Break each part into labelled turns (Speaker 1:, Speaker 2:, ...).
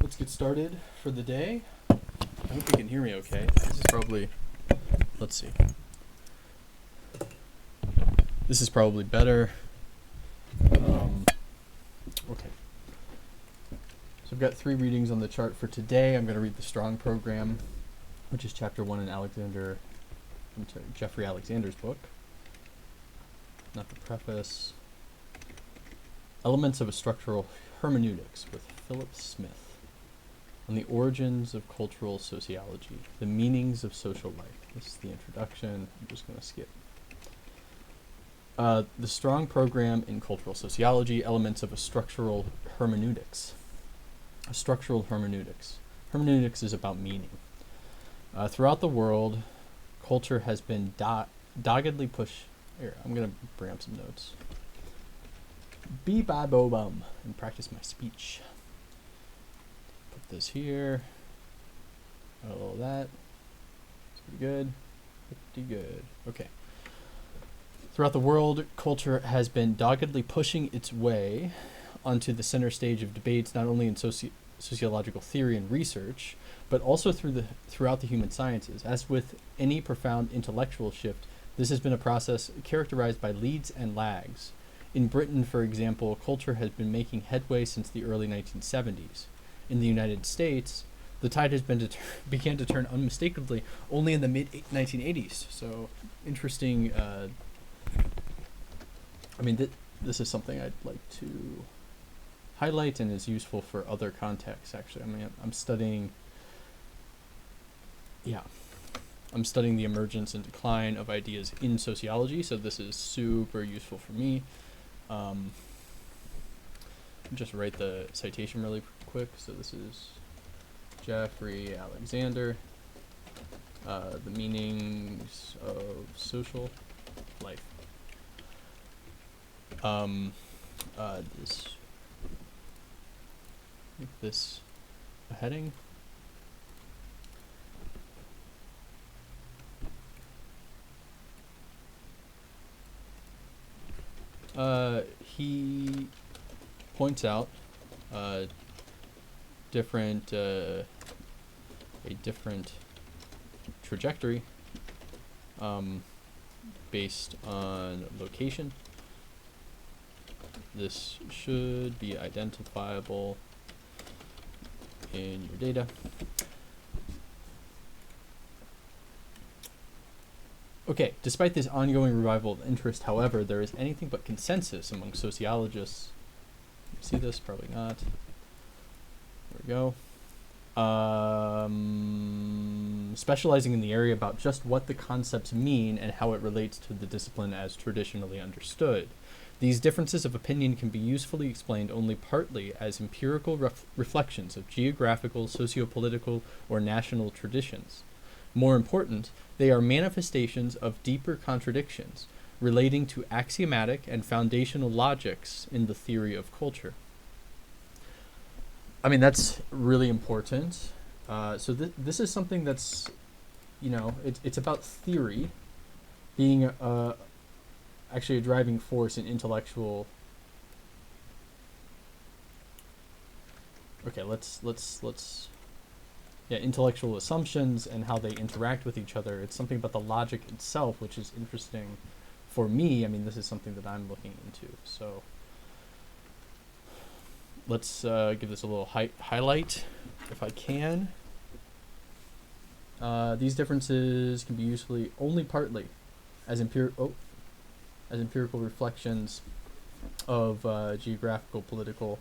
Speaker 1: let's get started for the day. I hope you can hear me okay. This is probably, let's see. This is probably better. Okay. So I've got 3 readings on the chart for today. I'm going to read the Strong Program, which is chapter 1 in Jeffrey Alexander's book. Not the preface. Elements of a Structural Hermeneutics with Philip Smith. On the origins of cultural sociology, the meanings of social life. This is the introduction. I'm just going to skip. The Strong Program in Cultural Sociology, Elements of a Structural Hermeneutics. A structural hermeneutics. Hermeneutics is about meaning. Throughout the world, culture has been doggedly pushed. Here, I'm going to bring up some notes. Bee-ba-bo-bum, and practice my speech. Put this here. All that. It's pretty good. Pretty good. Okay. Throughout the world, culture has been doggedly pushing its way onto the center stage of debates, not only in sociological theory and research, but also throughout the human sciences. As with any profound intellectual shift, this has been a process characterized by leads and lags. In Britain, for example, culture has been making headway since the early 1970s. In the United States, the tide has began to turn unmistakably only in the mid-1980s. So, interesting. This is something I'd like to highlight and is useful for other contexts, actually. I'm studying the emergence and decline of ideas in sociology, so this is super useful for me. Just write the citation really quick. So this is Jeffrey Alexander, The Meanings of Social Life. This a heading. He points out a different trajectory based on location. This should be identifiable in your data. Okay, despite this ongoing revival of interest, however, there is anything but consensus among sociologists. You see this? Probably not. There we go. Specializing in the area about just what the concepts mean and how it relates to the discipline as traditionally understood. These differences of opinion can be usefully explained only partly as empirical reflections of geographical, sociopolitical, or national traditions. More important, they are manifestations of deeper contradictions relating to axiomatic and foundational logics in the theory of culture. That's really important. So this is something that's, it's about theory being actually a driving force in intellectual. Okay, let's intellectual assumptions and how they interact with each other. It's something about the logic itself, which is interesting for me. This is something that I'm looking into. So let's give this a little highlight, if I can. These differences can be usefully only partly as empirical reflections of geographical, political,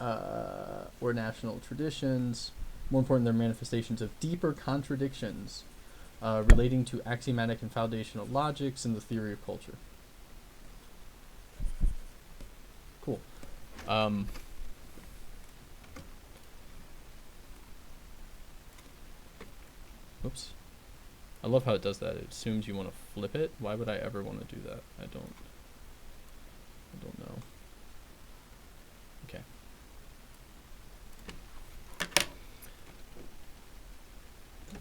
Speaker 1: or national traditions. More important, they're manifestations of deeper contradictions relating to axiomatic and foundational logics in the theory of culture. Cool. Oops. I love how it does that. It assumes you want to flip it. Why would I ever want to do that? I don't know. Okay.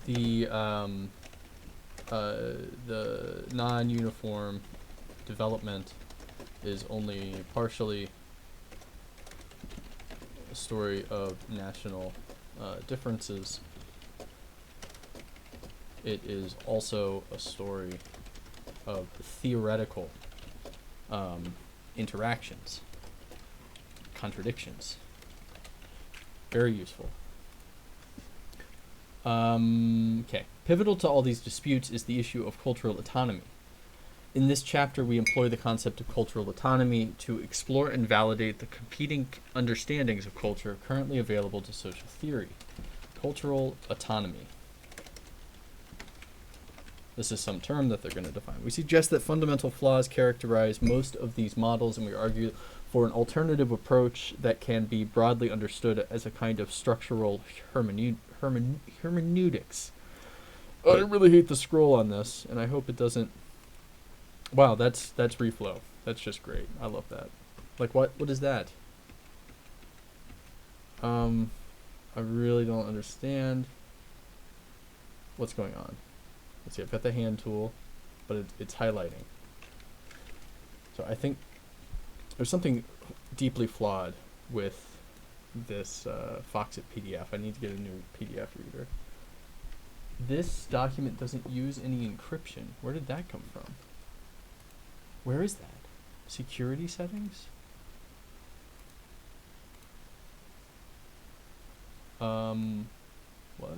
Speaker 1: The non-uniform development is only partially a story of national differences, it is also a story of theoretical interactions, contradictions. Very useful. Okay. Pivotal to all these disputes is the issue of cultural autonomy. In this chapter, we employ the concept of cultural autonomy to explore and validate the competing understandings of culture currently available to social theory. Cultural autonomy. This is some term that they're going to define. We suggest that fundamental flaws characterize most of these models, and we argue for an alternative approach that can be broadly understood as a kind of structural hermeneutics. I really hate the scroll on this, and I hope it doesn't... Wow, that's reflow. That's just great. I love that. Like, what is that? I really don't understand what's going on. Let's see, I've got the hand tool, but it's highlighting. So I think there's something deeply flawed with this Foxit PDF. I need to get a new PDF reader. This document doesn't use any encryption. Where did that come from? Where is that? Security settings? What?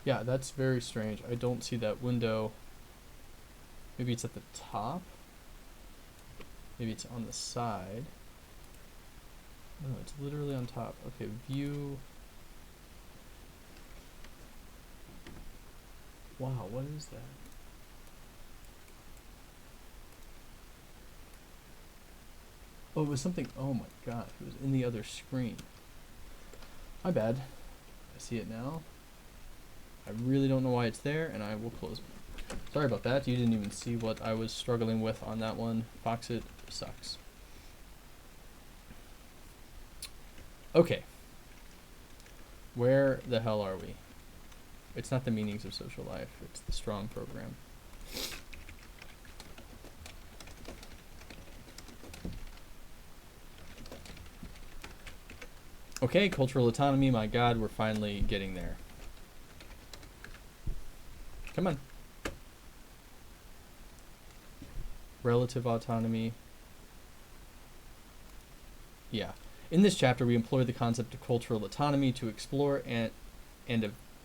Speaker 1: Yeah, that's very strange. I don't see that window. Maybe it's at the top. Maybe it's on the side. No, it's literally on top. Okay, view. Wow, what is that? Oh, it was something. Oh my god, it was in the other screen. My bad. I see it now. I really don't know why it's there, and I will close it. Sorry about that. You didn't even see what I was struggling with on that one. Foxit sucks. Okay. Where the hell are we? It's not the meanings of social life. It's the strong program. Okay, cultural autonomy. My god, we're finally getting there. Come on. Relative autonomy. Yeah. In this chapter, we employ the concept of cultural autonomy to explore and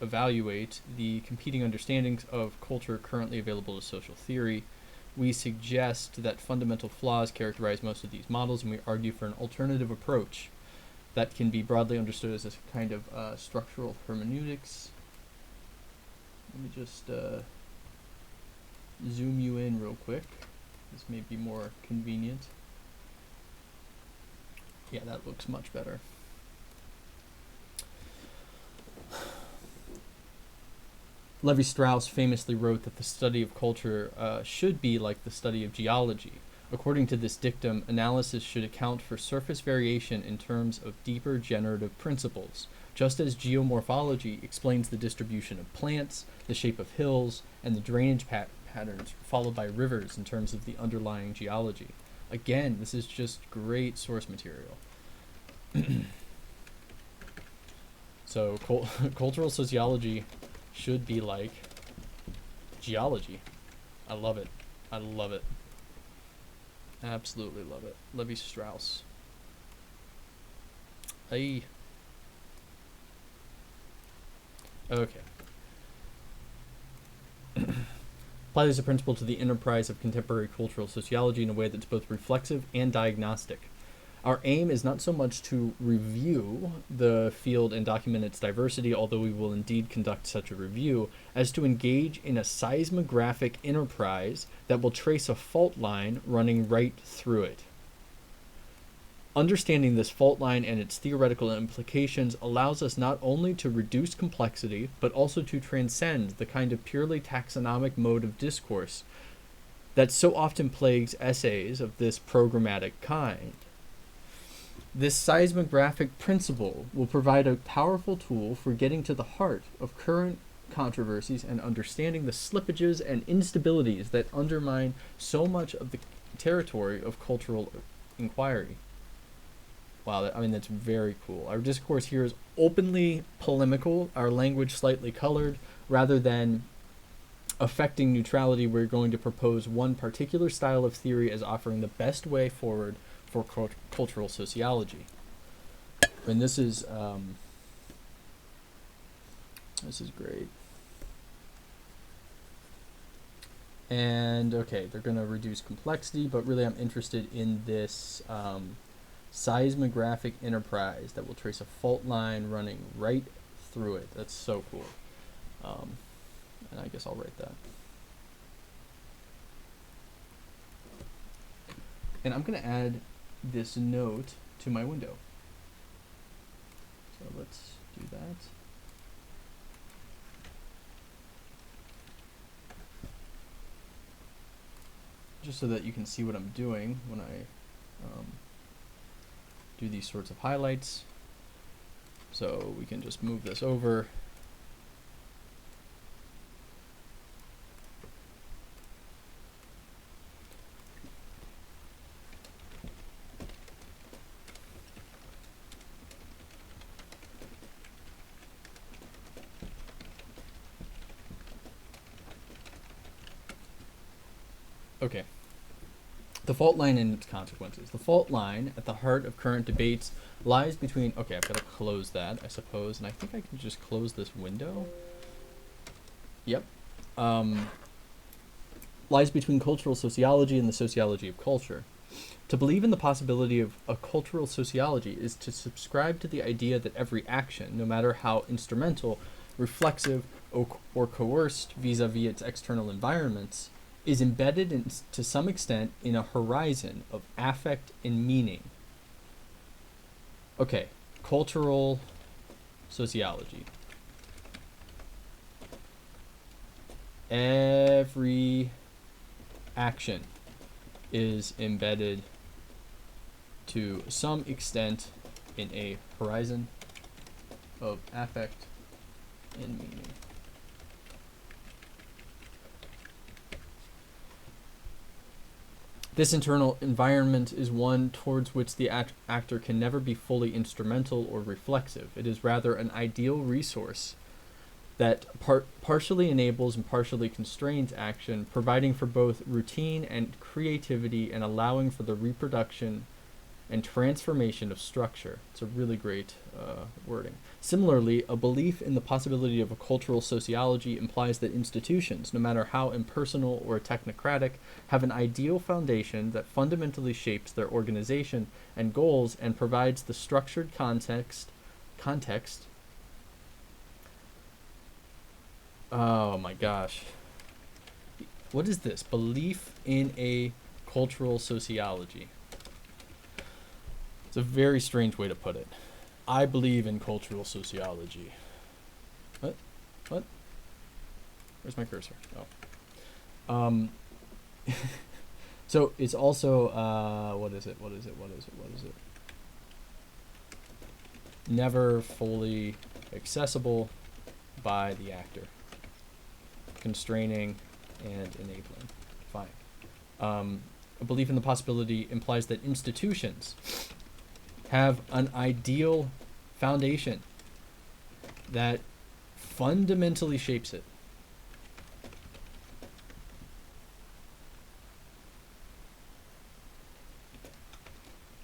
Speaker 1: evaluate the competing understandings of culture currently available to social theory. We suggest that fundamental flaws characterize most of these models, and we argue for an alternative approach that can be broadly understood as a kind of structural hermeneutics. Let me just zoom you in real quick. This may be more convenient. Yeah, that looks much better. Levi-Strauss famously wrote that the study of culture should be like the study of geology. According to this dictum, analysis should account for surface variation in terms of deeper generative principles, just as geomorphology explains the distribution of plants, the shape of hills, and the drainage patterns followed by rivers in terms of the underlying geology. Again, this is just great source material. So cultural sociology should be like geology. I love it. I love it. Absolutely love it. Levi-Strauss. Okay. Apply this principle to the enterprise of contemporary cultural sociology in a way that's both reflexive and diagnostic. Our aim is not so much to review the field and document its diversity, although we will indeed conduct such a review, as to engage in a seismographic enterprise that will trace a fault line running right through it. Understanding this fault line and its theoretical implications allows us not only to reduce complexity, but also to transcend the kind of purely taxonomic mode of discourse that so often plagues essays of this programmatic kind. This seismographic principle will provide a powerful tool for getting to the heart of current controversies and understanding the slippages and instabilities that undermine so much of the territory of cultural inquiry. Wow, I mean, that's very cool. Our discourse here is openly polemical, our language slightly colored. Rather than affecting neutrality, we're going to propose one particular style of theory as offering the best way forward for cultural sociology. And this is great. And okay, they're going to reduce complexity, but really I'm interested in this seismographic enterprise that will trace a fault line running right through it. That's so cool. And I guess I'll write that. And I'm going to add this note to my window. So let's do that. Just so that you can see what I'm doing when I do these sorts of highlights. So we can just move this over. Okay. The fault line and its consequences. The fault line at the heart of current debates lies between... Okay, I've got to close that, I suppose. And I think I can just close this window. Yep. Lies between cultural sociology and the sociology of culture. To believe in the possibility of a cultural sociology is to subscribe to the idea that every action, no matter how instrumental, reflexive, or coerced vis-a-vis its external environments, is embedded to some extent in a horizon of affect and meaning. Okay, cultural sociology. Every action is embedded to some extent in a horizon of affect and meaning. This internal environment is one towards which the actor can never be fully instrumental or reflexive. It is rather an ideal resource that partially enables and partially constrains action, providing for both routine and creativity and allowing for the reproduction and transformation of structure. It's a really great wording. Similarly, a belief in the possibility of a cultural sociology implies that institutions, no matter how impersonal or technocratic, have an ideal foundation that fundamentally shapes their organization and goals and provides the structured context. Oh my gosh. What is this? Belief in a cultural sociology. It's a very strange way to put it. I believe in cultural sociology. What? Where's my cursor? Oh. So it's also, what is it? Never fully accessible by the actor. Constraining and enabling. Fine. A belief in the possibility implies that institutions have an ideal foundation that fundamentally shapes it.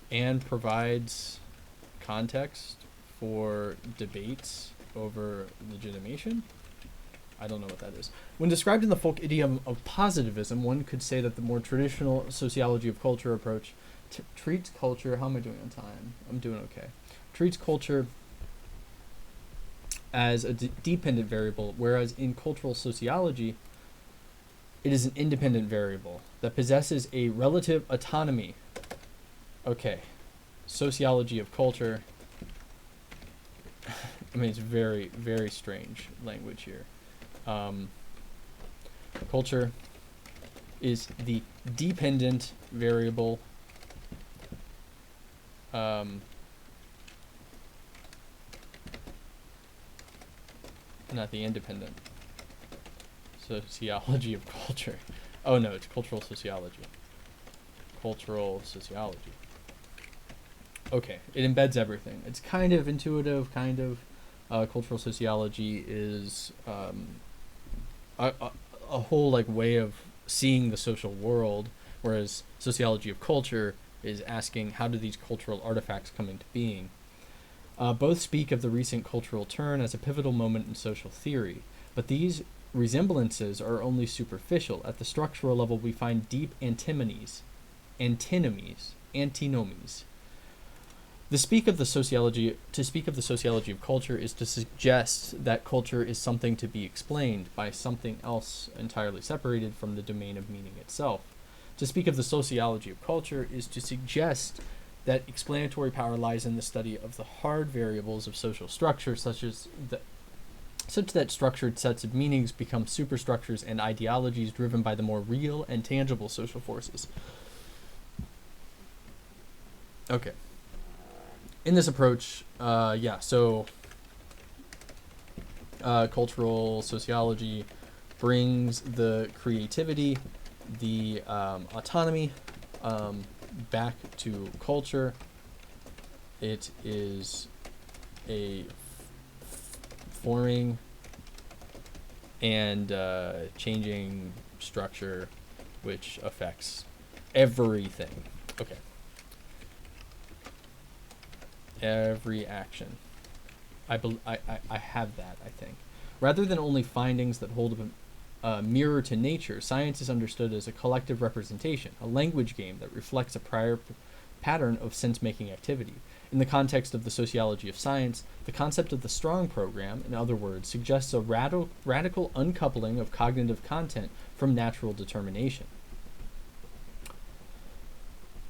Speaker 1: And provides context for debates over legitimation. I don't know what that is. When described in the folk idiom of positivism, one could say that the more traditional sociology of culture approach treats culture... How am I doing on time? I'm doing okay. Treats culture as a dependent variable, whereas in cultural sociology, it is an independent variable that possesses a relative autonomy. Okay. Sociology of culture. I mean, it's very, very strange language here. Culture is the dependent variable, not the independent. Sociology of culture. Oh no, it's cultural sociology. Cultural sociology. Okay, it embeds everything. It's kind of intuitive, kind of. Cultural sociology is a whole like way of seeing the social world, whereas sociology of culture is asking how do these cultural artifacts come into being. Both speak of the recent cultural turn as a pivotal moment in social theory, but these resemblances are only superficial. At the structural level, we find deep antinomies. To speak of the sociology of culture is to suggest that culture is something to be explained by something else entirely separated from the domain of meaning itself. To speak of the sociology of culture is to suggest that explanatory power lies in the study of the hard variables of social structure, such that structured sets of meanings become superstructures and ideologies driven by the more real and tangible social forces. Okay. In this approach, cultural sociology brings the creativity, the autonomy back to culture. It is a forming and changing structure which affects everything. Okay. Every action. I have that, I think. Rather than only findings that hold a mirror to nature, science is understood as a collective representation, a language game that reflects a prior pattern of sense-making activity. In the context of the sociology of science, the concept of the strong program, in other words, suggests a radical uncoupling of cognitive content from natural determination.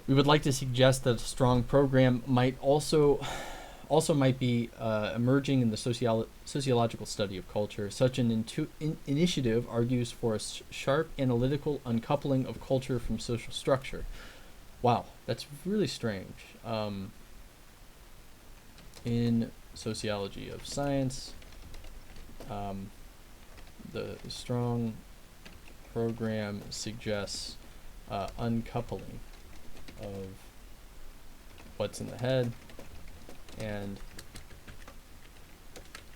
Speaker 1: We would like to suggest that a strong program might also might be emerging in the sociological study of culture. Such an initiative argues for a sharp analytical uncoupling of culture from social structure. Wow, that's really strange. In sociology of science, the strong program suggests uncoupling of what's in the head, and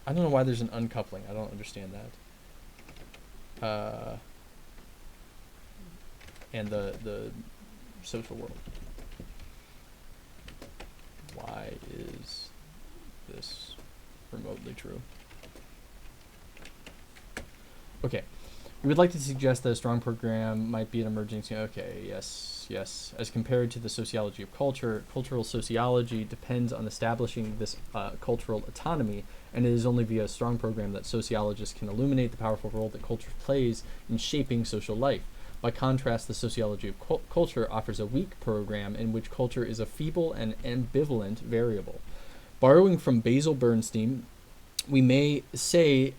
Speaker 1: I don't know why there's an uncoupling. I don't understand that. And the social world. Why is this remotely true? Okay. We would like to suggest that a strong program might be an emerging... Okay, yes. As compared to the sociology of culture, cultural sociology depends on establishing this cultural autonomy, and it is only via a strong program that sociologists can illuminate the powerful role that culture plays in shaping social life. By contrast, the sociology of culture offers a weak program in which culture is a feeble and ambivalent variable. Borrowing from Basil Bernstein, we may say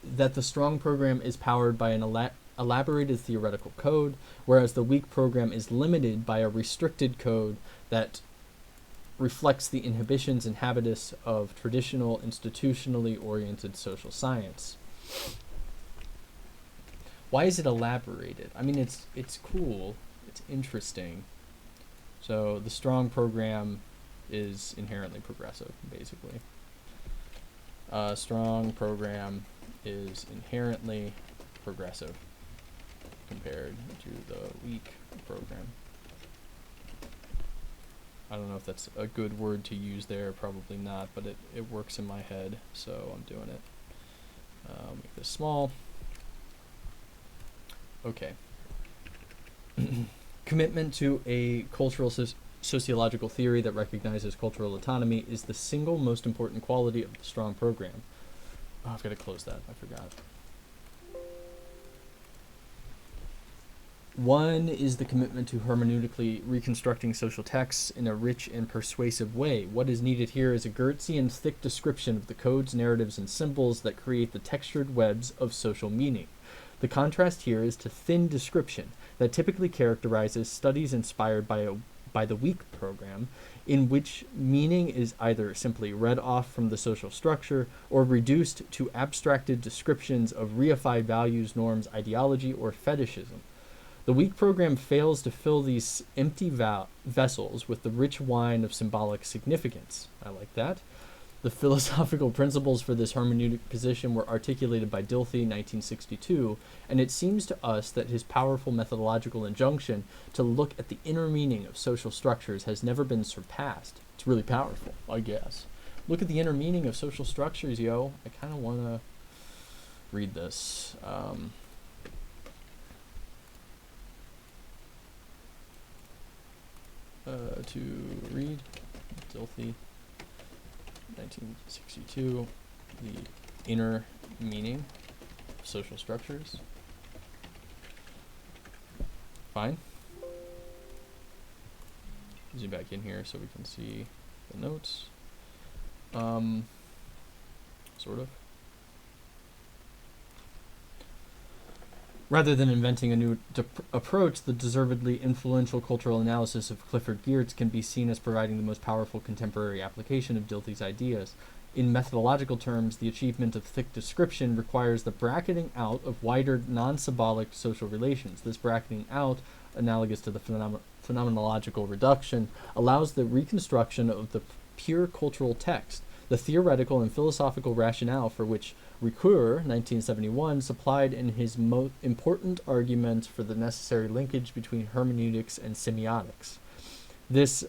Speaker 1: that the strong program is powered by an elaborated theoretical code, whereas the weak program is limited by a restricted code that reflects the inhibitions and habitus of traditional, institutionally oriented social science. Why is it elaborated? I mean, it's cool, it's interesting. So the strong program is inherently progressive, basically. Strong program is inherently progressive compared to the weak program. I don't know if that's a good word to use there, probably not, but it works in my head, so I'm doing it. Make this small. Okay. Commitment to a cultural sociological theory that recognizes cultural autonomy is the single most important quality of the strong program. Oh, I've got to close that. I forgot. One is the commitment to hermeneutically reconstructing social texts in a rich and persuasive way. What is needed here is a Goethean thick description of the codes, narratives, and symbols that create the textured webs of social meaning. The contrast here is to thin description that typically characterizes studies inspired by the weak program, in which meaning is either simply read off from the social structure or reduced to abstracted descriptions of reified values, norms, ideology, or fetishism. The weak program fails to fill these empty vessels with the rich wine of symbolic significance. I like that. The philosophical principles for this hermeneutic position were articulated by Dilthey in 1962, and it seems to us that his powerful methodological injunction to look at the inner meaning of social structures has never been surpassed. It's really powerful, I guess. Look at the inner meaning of social structures, yo. I kind of want to read this. To read Dilthey, 1962, the inner meaning of social structures. Fine. Zoom back in here so we can see the notes. Sort of. Rather than inventing a new approach, the deservedly influential cultural analysis of Clifford Geertz can be seen as providing the most powerful contemporary application of Dilthey's ideas. In methodological terms, the achievement of thick description requires the bracketing out of wider, non-symbolic social relations. This bracketing out, analogous to the phenomenological reduction, allows the reconstruction of the pure cultural text, the theoretical and philosophical rationale for which Ricoeur, 1971, supplied in his most important argument for the necessary linkage between hermeneutics and semiotics. This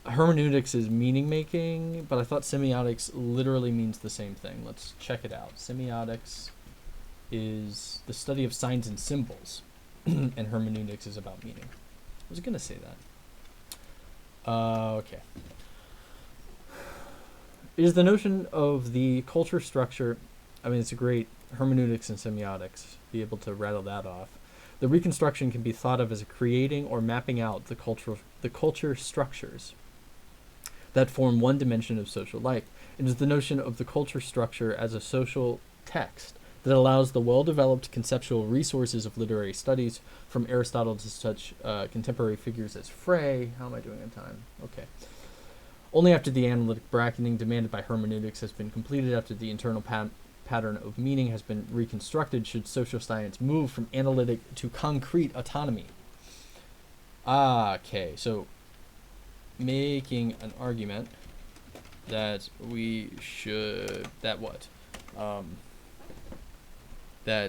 Speaker 1: hermeneutics is meaning making, but I thought semiotics literally means the same thing. Let's check it out. Semiotics is the study of signs and symbols, and hermeneutics is about meaning. I was going to say that. Okay. It is the notion of the culture structure. I mean, it's a great hermeneutics and semiotics, be able to rattle that off. The reconstruction can be thought of as creating or mapping out the culture structures that form one dimension of social life. It is the notion of the culture structure as a social text that allows the well-developed conceptual resources of literary studies, from Aristotle to such contemporary figures as Frey. How am I doing on time? Okay. Only after the analytic bracketing demanded by hermeneutics has been completed, after the internal pattern of meaning has been reconstructed, should social science move from analytic to concrete autonomy. Okay, so making an argument that we should, that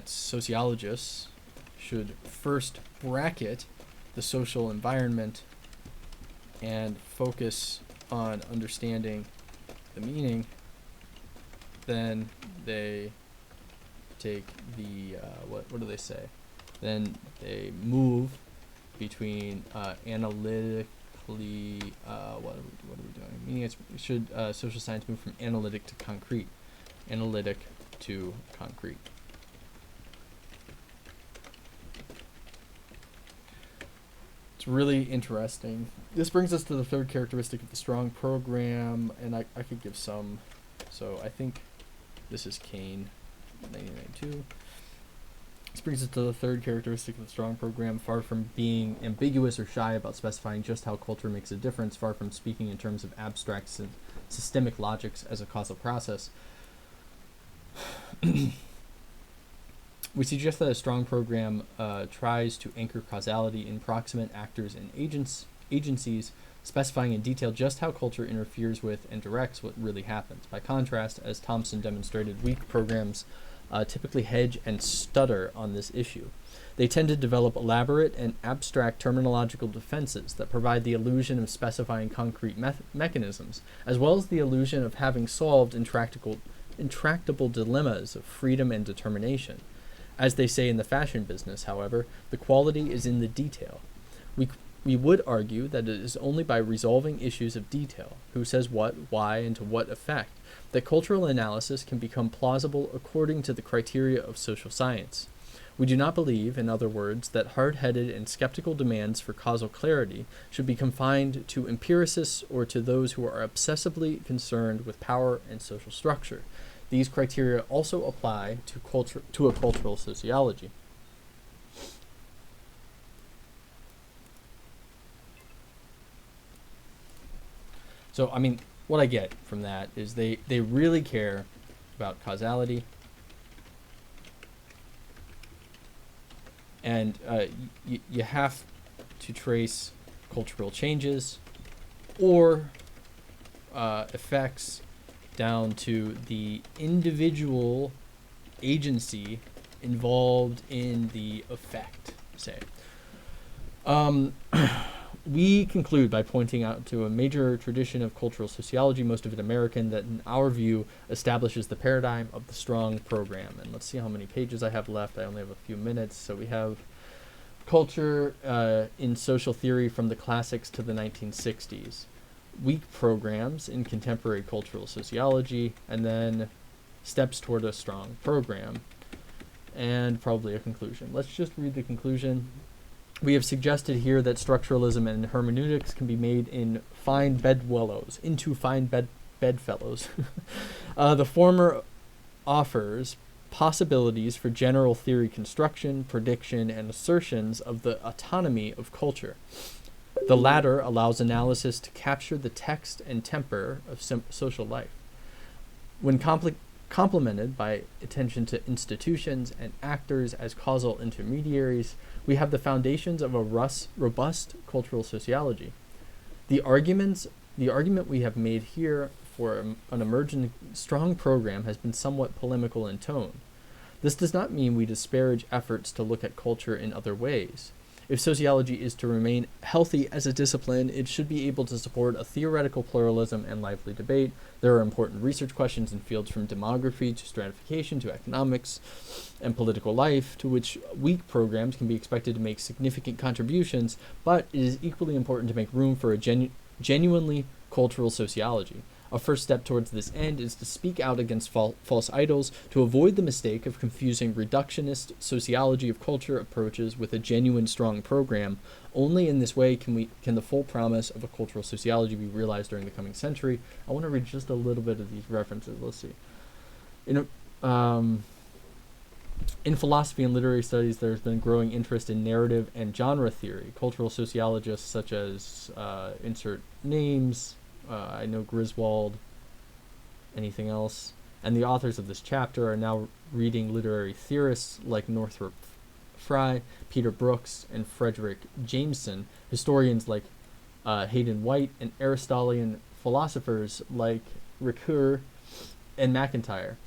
Speaker 1: sociologists should first bracket the social environment and focus on understanding the meaning, then they take the what do they say? Then they move between analytically what are we doing? Meaning should social science move from analytic to concrete, analytic to concrete. It's really interesting. This brings us to the third characteristic of the strong program, and I could give some. So I think this is Kane, 1992. This brings us to the third characteristic of the strong program. Far from being ambiguous or shy about specifying just how culture makes a difference, far from speaking in terms of abstract systemic logics as a causal process, we suggest that a strong program tries to anchor causality in proximate actors and agencies, specifying in detail just how culture interferes with and directs what really happens. By contrast, as Thompson demonstrated, weak programs typically hedge and stutter on this issue. They tend to develop elaborate and abstract terminological defenses that provide the illusion of specifying concrete mechanisms, as well as the illusion of having solved intractable dilemmas of freedom and determination. As they say in the fashion business, however, the quality is in the detail. We would argue that it is only by resolving issues of detail, who says what, why, and to what effect, that cultural analysis can become plausible according to the criteria of social science. We do not believe, in other words, that hard-headed and skeptical demands for causal clarity should be confined to empiricists or to those who are obsessively concerned with power and social structure. These criteria also apply to a cultural sociology. So, I mean, what I get from that is they really care about causality. And you have to trace cultural changes or effects down to the individual agency involved in the effect, say. We conclude by pointing out to a major tradition of cultural sociology, most of it American, that in our view establishes the paradigm of the strong program. And let's see how many pages I have left. I only have a few minutes. So we have culture in social theory from the classics to the 1960s, weak programs in contemporary cultural sociology, and then steps toward a strong program, and probably a conclusion. Let's just read the conclusion. We have suggested here that structuralism and hermeneutics can be made into fine bedfellows. The former offers possibilities for general theory construction, prediction, and assertions of the autonomy of culture. The latter allows analysis to capture the text and temper of social life. When complemented by attention to institutions and actors as causal intermediaries, we have the foundations of a robust cultural sociology. The argument we have made here for an emergent strong program has been somewhat polemical in tone. This does not mean we disparage efforts to look at culture in other ways. If sociology is to remain healthy as a discipline, it should be able to support a theoretical pluralism and lively debate. There are important research questions in fields from demography to stratification to economics and political life, to which weak programs can be expected to make significant contributions, but it is equally important to make room for a genuinely cultural sociology. A first step towards this end is to speak out against false idols, to avoid the mistake of confusing reductionist sociology of culture approaches with a genuine strong program. Only in this way can the full promise of a cultural sociology be realized during the coming century. I want to read just a little bit of these references. Let's see. In philosophy and literary studies, there's been growing interest in narrative and genre theory. Cultural sociologists such as insert names, I know Griswold, anything else, and the authors of this chapter are now reading literary theorists like Northrop Frye, Peter Brooks, and Frederick Jameson, historians like Hayden White, and Aristotelian philosophers like Ricoeur and MacIntyre.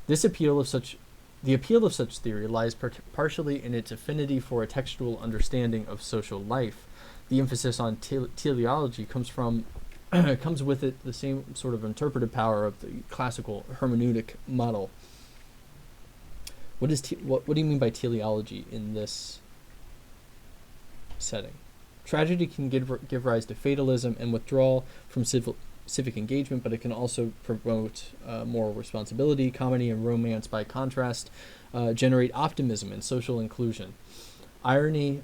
Speaker 1: The appeal of such theory lies partially in its affinity for a textual understanding of social life. The emphasis on teleology comes with it the same sort of interpretive power of the classical hermeneutic model. What do you mean by teleology in this setting? Tragedy can give rise to fatalism and withdrawal from civic engagement, but it can also promote moral responsibility. Comedy and romance, by contrast, generate optimism and social inclusion. Irony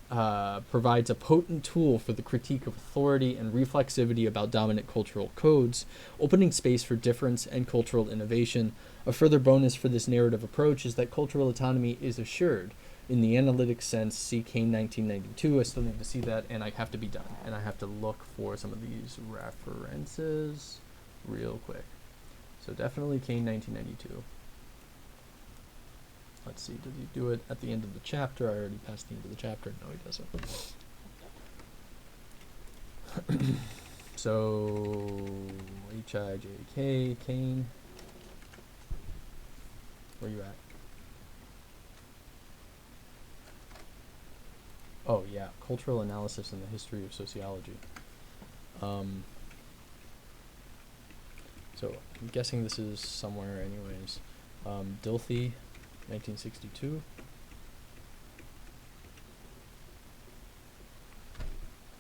Speaker 1: provides a potent tool for the critique of authority and reflexivity about dominant cultural codes, opening space for difference and cultural innovation. A further bonus for this narrative approach is that cultural autonomy is assured. In the analytic sense, see Kane 1992. I still need to see that, and I have to be done. And I have to look for some of these references real quick. So definitely Kane 1992. Let's see, did he do it at the end of the chapter? I already passed the end of the chapter. No, he doesn't. So, H-I-J-K, Kane. Where you at? Oh, yeah, Cultural Analysis in the History of Sociology. So, I'm guessing this is somewhere anyways. Dilthey, 1962.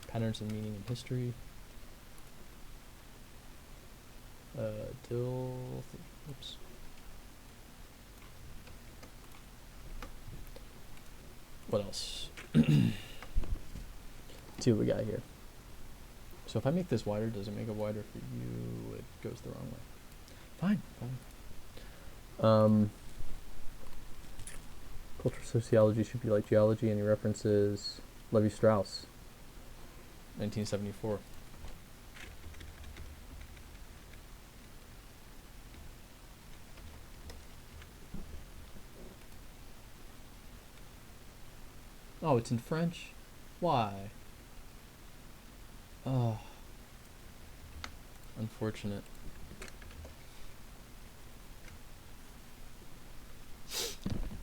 Speaker 1: Patterns and Meaning in History. Oops. What else? Let's see what we got here. So if I make this wider, does it make it wider for you? It goes the wrong way. Fine. Cultural sociology should be like geology. Any references? Levi-Strauss, 1974. Oh, it's in French? Why? Oh, unfortunate.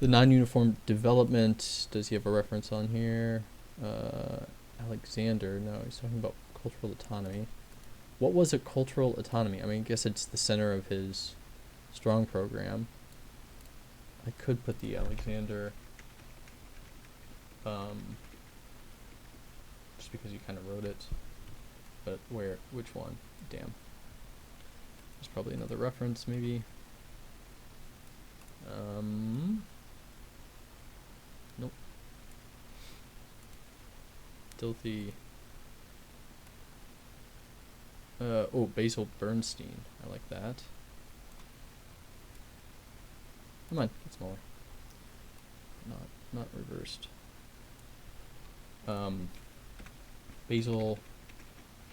Speaker 1: The non-uniform development, does he have a reference on here? Alexander, no, he's talking about cultural autonomy. What was a cultural autonomy? I mean, I guess it's the center of his strong program. I could put the Alexander, just because you kind of wrote it, but which one? Damn. There's probably another reference, maybe. Nope. Dilthey. Oh, Basil Bernstein. I like that. Come on, get smaller. Not reversed. Basil.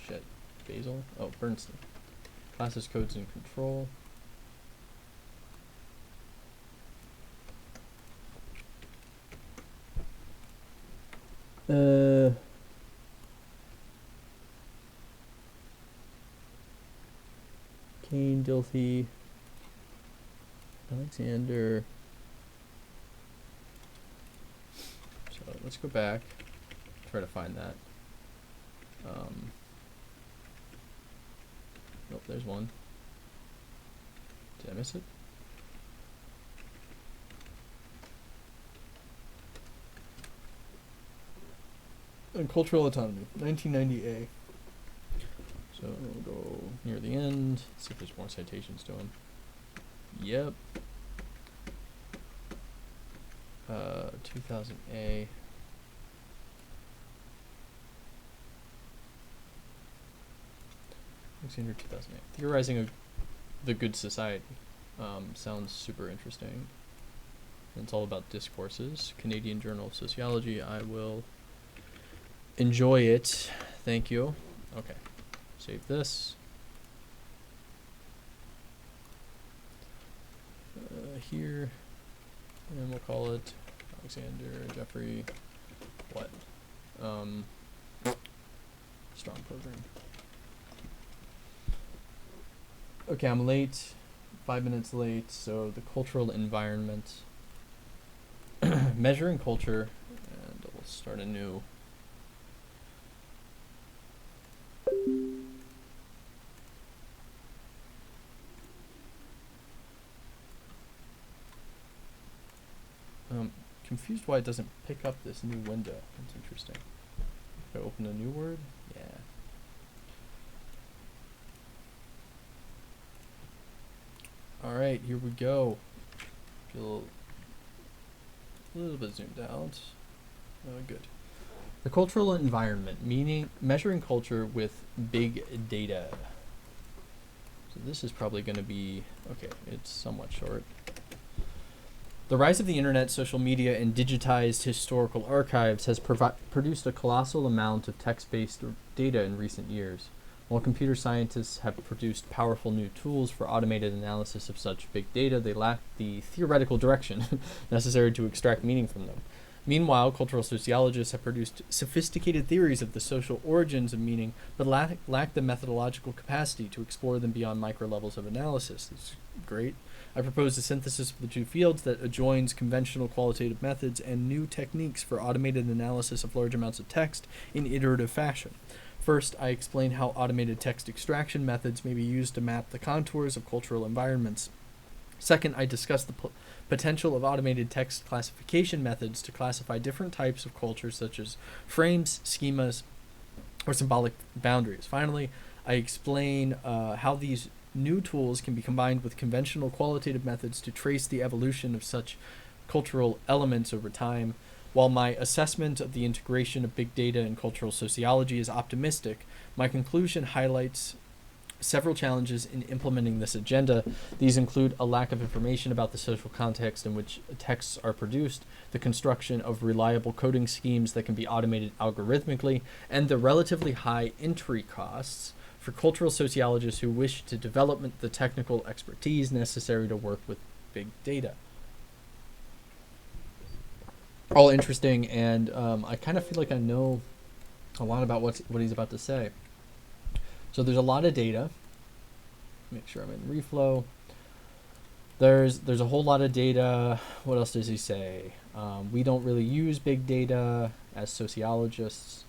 Speaker 1: Shit. Basil? Oh, Bernstein. Classes, codes, and control. Kane, Dilthey, Alexander. So let's go back, try to find that. Nope, there's one. Did I miss it? And cultural autonomy, 1990A. So we'll go near the end, see if there's more citations to him. Yep. 2000A. Alexander 2008. Theorizing of the Good Society. Sounds super interesting. And it's all about discourses. Canadian Journal of Sociology. I will enjoy it. Thank you. Okay. Save this. Here. And we'll call it Alexander Jeffrey. What? Strong program. Okay, I'm late. 5 minutes late. So the cultural environment. Measuring culture. And we'll start anew. Confused why it doesn't pick up this new window. That's interesting. If I open a new word, yeah. All right, here we go. Feel a little bit zoomed out. Good. The cultural environment, meaning measuring culture with big data. So this is probably going to be, okay, it's somewhat short. The rise of the internet, social media, and digitized historical archives has produced a colossal amount of text-based data in recent years. While computer scientists have produced powerful new tools for automated analysis of such big data, they lack the theoretical direction necessary to extract meaning from them. Meanwhile, cultural sociologists have produced sophisticated theories of the social origins of meaning, but lack the methodological capacity to explore them beyond micro levels of analysis. It's great. I propose a synthesis of the two fields that adjoins conventional qualitative methods and new techniques for automated analysis of large amounts of text in iterative fashion. First, I explain how automated text extraction methods may be used to map the contours of cultural environments. Second, I discuss the potential of automated text classification methods to classify different types of cultures such as frames, schemas, or symbolic boundaries. Finally, I explain how these new tools can be combined with conventional qualitative methods to trace the evolution of such cultural elements over time. While my assessment of the integration of big data and cultural sociology is optimistic, my conclusion highlights several challenges in implementing this agenda. These include a lack of information about the social context in which texts are produced, the construction of reliable coding schemes that can be automated algorithmically, and the relatively high entry costs for cultural sociologists who wish to develop the technical expertise necessary to work with big data. all interesting, and I kind of feel like I know a lot about what he's about to say. So there's a lot of data. Make sure I'm in reflow. There's a whole lot of data. What else does he say? We don't really use big data as sociologists.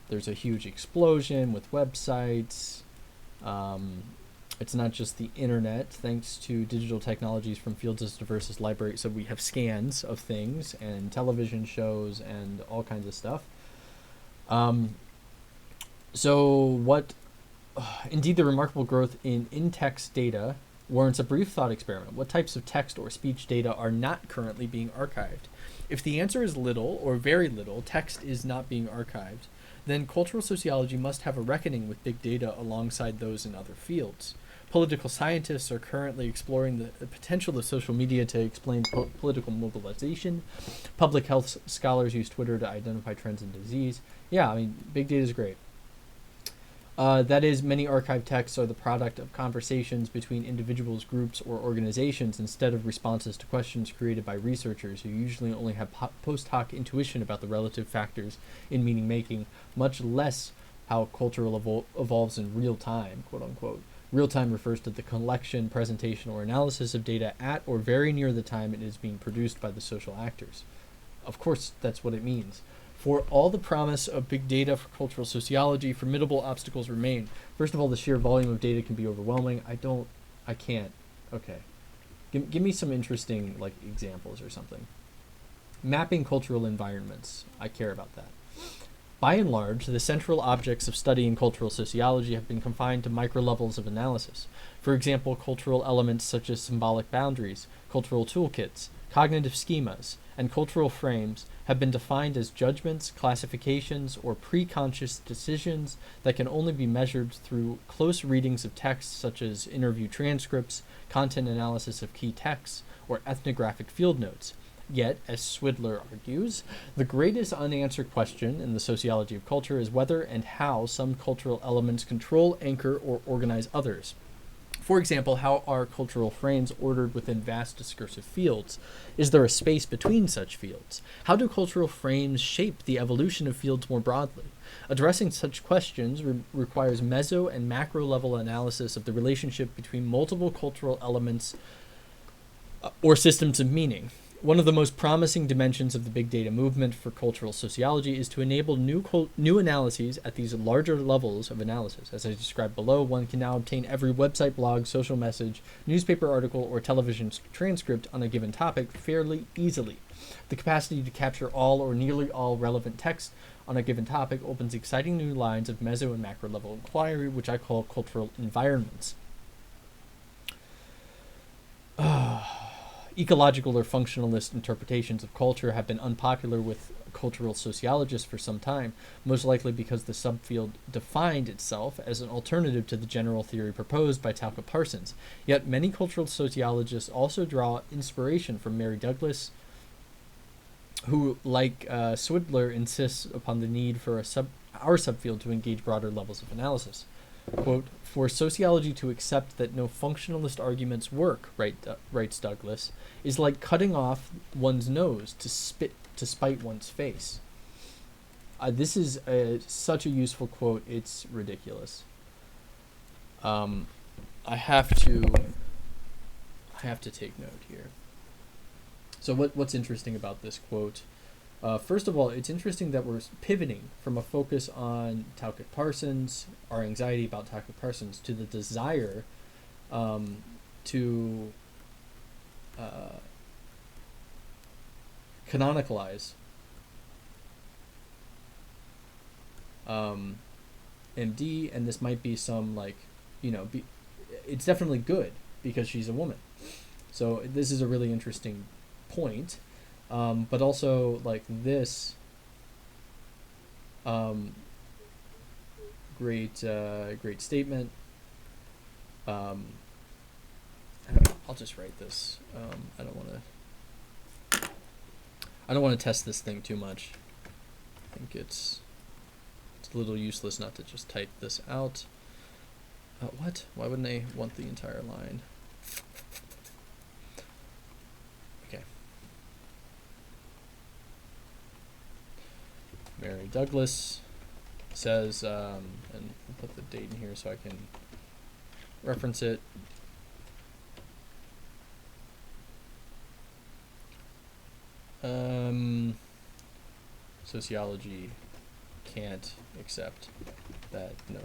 Speaker 1: There's a huge explosion with websites. It's not just the internet, thanks to digital technologies from fields as diverse as libraries. So we have scans of things and television shows and all kinds of stuff. Indeed, the remarkable growth in in-text data warrants a brief thought experiment. What types of text or speech data are not currently being archived? If the answer is little or very little, text is not being archived, then cultural sociology must have a reckoning with big data alongside those in other fields. Political scientists are currently exploring the potential of social media to explain political mobilization. Public health scholars use Twitter to identify trends in disease. Yeah, I mean, big data is great. That is, many archived texts are the product of conversations between individuals, groups, or organizations instead of responses to questions created by researchers who usually only have post hoc intuition about the relative factors in meaning making, much less how culture evolves in real time, quote unquote. Real time refers to the collection, presentation, or analysis of data at or very near the time it is being produced by the social actors. Of course, that's what it means. For all the promise of big data for cultural sociology, formidable obstacles remain. First of all, the sheer volume of data can be overwhelming. I can't. Okay. Give me some interesting, like, examples or something. Mapping cultural environments. I care about that. By and large, the central objects of study in cultural sociology have been confined to micro levels of analysis. For example, cultural elements such as symbolic boundaries, cultural toolkits, cognitive schemas, and cultural frames have been defined as judgments, classifications, or pre-conscious decisions that can only be measured through close readings of texts such as interview transcripts, content analysis of key texts, or ethnographic field notes. Yet, as Swidler argues, the greatest unanswered question in the sociology of culture is whether and how some cultural elements control, anchor, or organize others. For example, how are cultural frames ordered within vast discursive fields? Is there a space between such fields? How do cultural frames shape the evolution of fields more broadly? Addressing such questions requires meso and macro level analysis of the relationship between multiple cultural elements or systems of meaning. One of the most promising dimensions of the big data movement for cultural sociology is to enable new analyses at these larger levels of analysis. As I described below, one can now obtain every website, blog, social message, newspaper article, or television transcript on a given topic fairly easily. The capacity to capture all or nearly all relevant text on a given topic opens exciting new lines of meso and macro level inquiry, which I call cultural environments. Ecological or functionalist interpretations of culture have been unpopular with cultural sociologists for some time, most likely because the subfield defined itself as an alternative to the general theory proposed by Talcott Parsons. Yet many cultural sociologists also draw inspiration from Mary Douglas, who, like Swidler, insists upon the need for our subfield to engage broader levels of analysis. Quote, for sociology to accept that no functionalist arguments work, writes Douglas, is like cutting off one's nose to spite one's face. This is such a useful quote, it's ridiculous. I have to take note here. So what's interesting about this quote? First of all, it's interesting that we're pivoting from a focus on Talcott Parsons, our anxiety about Talcott Parsons, to the desire to canonicalize MD, and this might be some, like, it's definitely good because she's a woman. So this is a really interesting point. But also, like, this great statement. I'll just write this. I don't want to test this thing too much. I think it's a little useless not to just type this out. What? Why wouldn't they want the entire line? Okay. Mary Douglas says, and we'll put the date in here so I can reference it. Sociology can't accept that no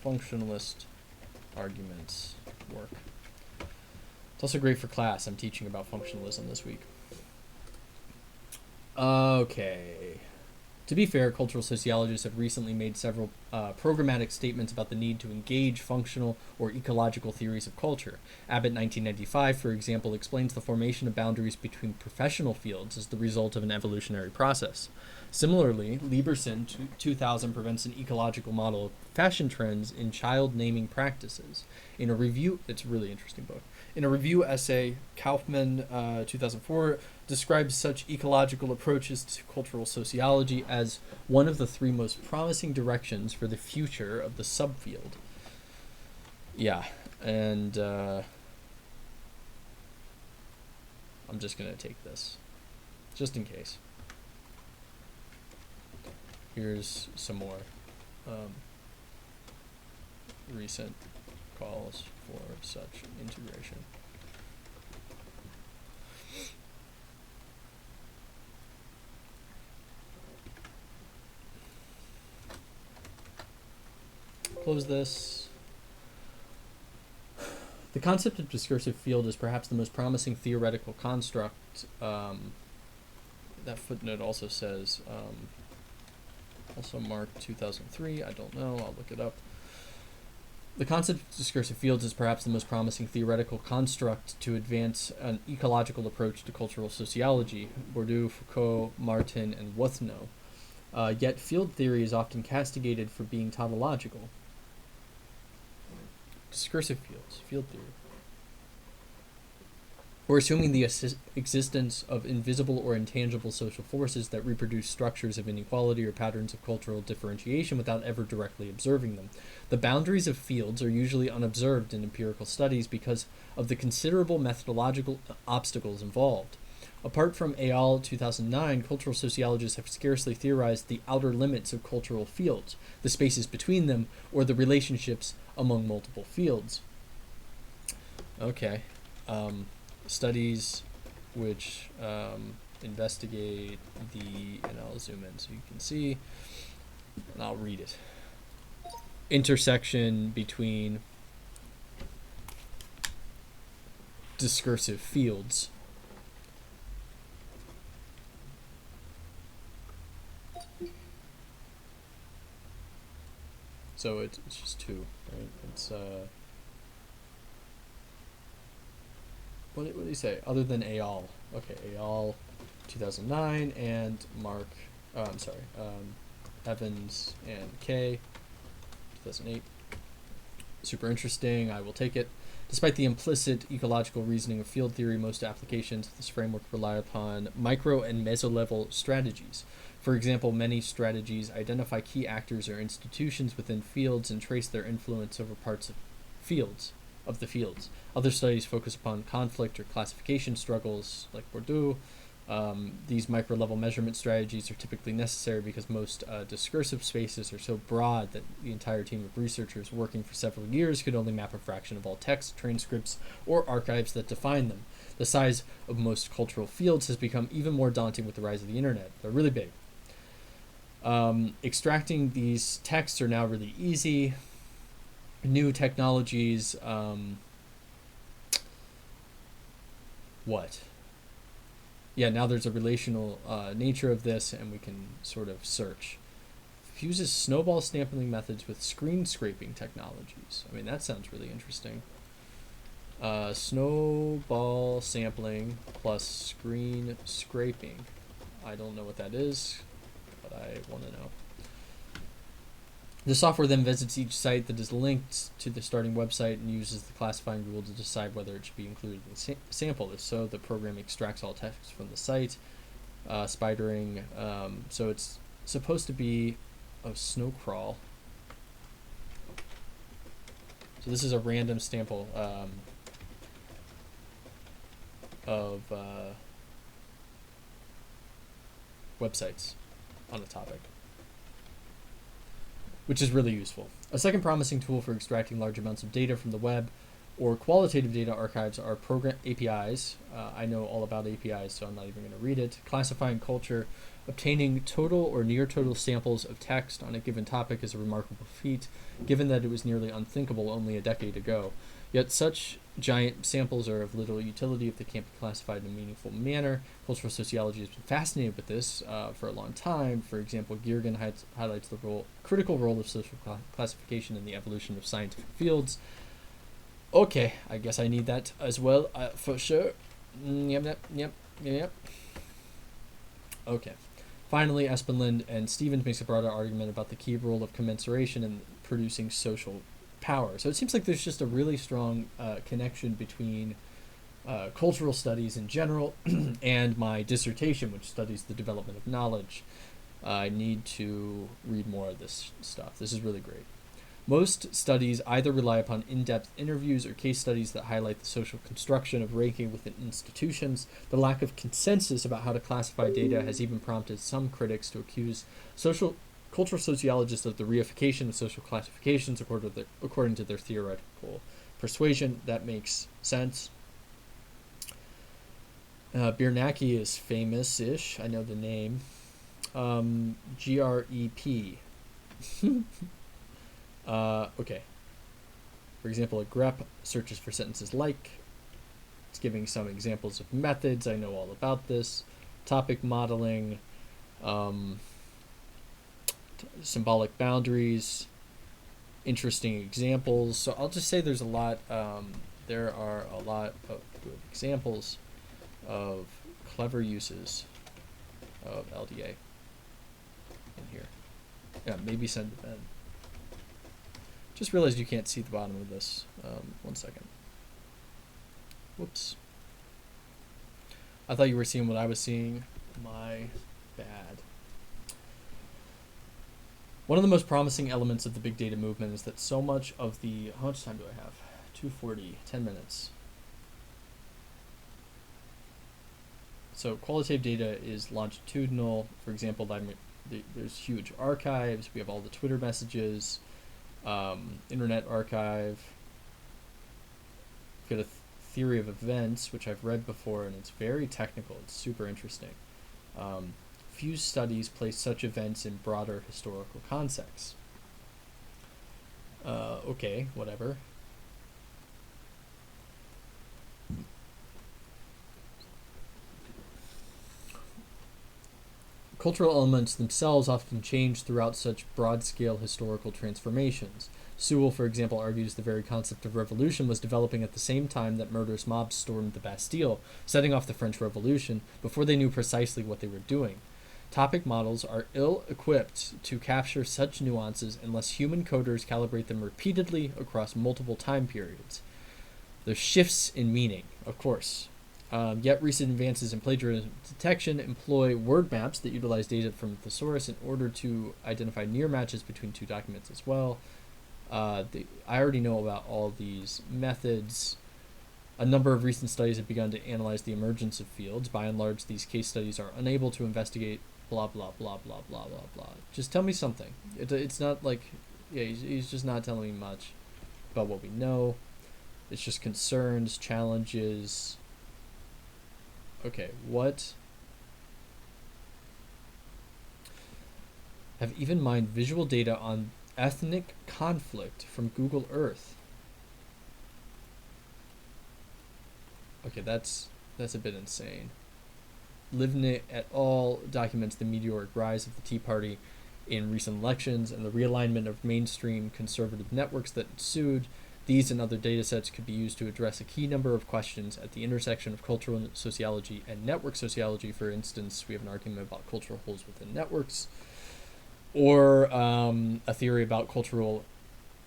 Speaker 1: functionalist arguments work. It's also great for class. I'm teaching about functionalism this week. Okay. To be fair, cultural sociologists have recently made several programmatic statements about the need to engage functional or ecological theories of culture. Abbott, 1995, for example, explains the formation of boundaries between professional fields as the result of an evolutionary process. Similarly, Lieberson, 2000, presents an ecological model of fashion trends in child naming practices. In a review, it's a really interesting book. In a review essay, Kaufman, 2004, describes such ecological approaches to cultural sociology as one of the three most promising directions for the future of the subfield. Yeah, and I'm just going to take this, just in case. Here's some more recent calls for such integration. Close this. The concept of discursive field is perhaps the most promising theoretical construct. That footnote also says, also marked 2003, I don't know, I'll look it up. The concept of discursive fields is perhaps the most promising theoretical construct to advance an ecological approach to cultural sociology, Bourdieu, Foucault, Martin, and Wuthnow. Yet field theory is often castigated for being tautological. Discursive fields, field theory. We're assuming the existence of invisible or intangible social forces that reproduce structures of inequality or patterns of cultural differentiation without ever directly observing them. The boundaries of fields are usually unobserved in empirical studies because of the considerable methodological obstacles involved. Apart from Ayal, 2009, cultural sociologists have scarcely theorized the outer limits of cultural fields, the spaces between them, or the relationships among multiple fields. Okay. Studies which investigate and I'll zoom in so you can see, and I'll read it. Intersection between discursive fields. So it's just two, right? It's what do you say? Other than Ayal, okay, Ayal, 2009, and Evans and Kay, 2008. Super interesting. I will take it. Despite the implicit ecological reasoning of field theory, most applications of this framework rely upon micro and meso-level strategies. For example, many strategies identify key actors or institutions within fields and trace their influence over parts of the fields. Other studies focus upon conflict or classification struggles, like Bourdieu. These micro-level measurement strategies are typically necessary because most discursive spaces are so broad that the entire team of researchers working for several years could only map a fraction of all text, transcripts, or archives that define them. The size of most cultural fields has become even more daunting with the rise of the internet. They're really big. Extracting these texts are now really easy. New technologies, now there's a relational nature of this, and we can sort of search. Fuses snowball sampling methods with screen scraping technologies. I mean, that sounds really interesting. Snowball sampling plus screen scraping. I don't know what that is, but I want to know. The software then visits each site that is linked to the starting website and uses the classifying rule to decide whether it should be included in the sample. If so, the program extracts all text from the site. Spidering. So it's supposed to be a snow crawl. So this is a random sample of websites on a topic. which is really useful. A second promising tool for extracting large amounts of data from the web or qualitative data archives are program APIs. I know all about APIs, so I'm not even going to read it. Classifying culture, obtaining total or near total samples of text on a given topic is a remarkable feat, given that it was nearly unthinkable only a decade ago. Yet such giant samples are of little utility if they can't be classified in a meaningful manner. Cultural sociology has been fascinated with this for a long time. For example, Girgin highlights the critical role of social classification in the evolution of scientific fields. Okay, I guess I need that as well, for sure. Yep. Okay. Finally, Espenlind and Stevens makes a broader argument about the key role of commensuration in producing social power. So it seems like there's just a really strong connection between cultural studies in general and my dissertation, which studies the development of knowledge. I need to read more of this stuff. This is really great. Most studies either rely upon in-depth interviews or case studies that highlight the social construction of ranking within institutions. The lack of consensus about how to classify data has even prompted some critics to accuse cultural sociologists of the reification of social classifications according to their theoretical persuasion. That makes sense. Biernacki is famous-ish. I know the name. GREP. Okay. For example, a grep searches for sentences like. It's giving some examples of methods. I know all about this. Topic modeling. Symbolic boundaries. Interesting examples. So I'll just say there's a lot. There are a lot of good examples of clever uses of LDA in here. Yeah, maybe send to Ben. Just realized you can't see the bottom of this. 1 second. Whoops. I thought you were seeing what I was seeing. My bad. One of the most promising elements of the big data movement is that so much of the... How much time do I have? 2:40, 10 minutes. So qualitative data is longitudinal. For example, there's huge archives. We have all the Twitter messages. Internet Archive. We've got a theory of events, which I've read before, and it's very technical. It's super interesting. Few studies place such events in broader historical contexts. Okay, whatever. Cultural elements themselves often change throughout such broad-scale historical transformations. Sewell, for example, argues the very concept of revolution was developing at the same time that murderous mobs stormed the Bastille, setting off the French Revolution, before they knew precisely what they were doing. Topic models are ill-equipped to capture such nuances unless human coders calibrate them repeatedly across multiple time periods. There's shifts in meaning, of course. Yet recent advances in plagiarism detection employ word maps that utilize data from the thesaurus in order to identify near matches between two documents as well. I already know about all these methods. A number of recent studies have begun to analyze the emergence of fields. By and large, these case studies are unable to investigate blah, blah, blah, blah, blah, blah, blah. Just tell me something. It's not like, yeah, he's just not telling me much about what we know. It's just concerns, challenges. Okay, what? Have even mined visual data on ethnic conflict from Google Earth. Okay, that's a bit insane. Livni et al. Documents the meteoric rise of the Tea Party in recent elections and the realignment of mainstream conservative networks that ensued. These and other datasets could be used to address a key number of questions at the intersection of cultural sociology and network sociology. For instance, we have an argument about cultural holes within networks, or a theory about cultural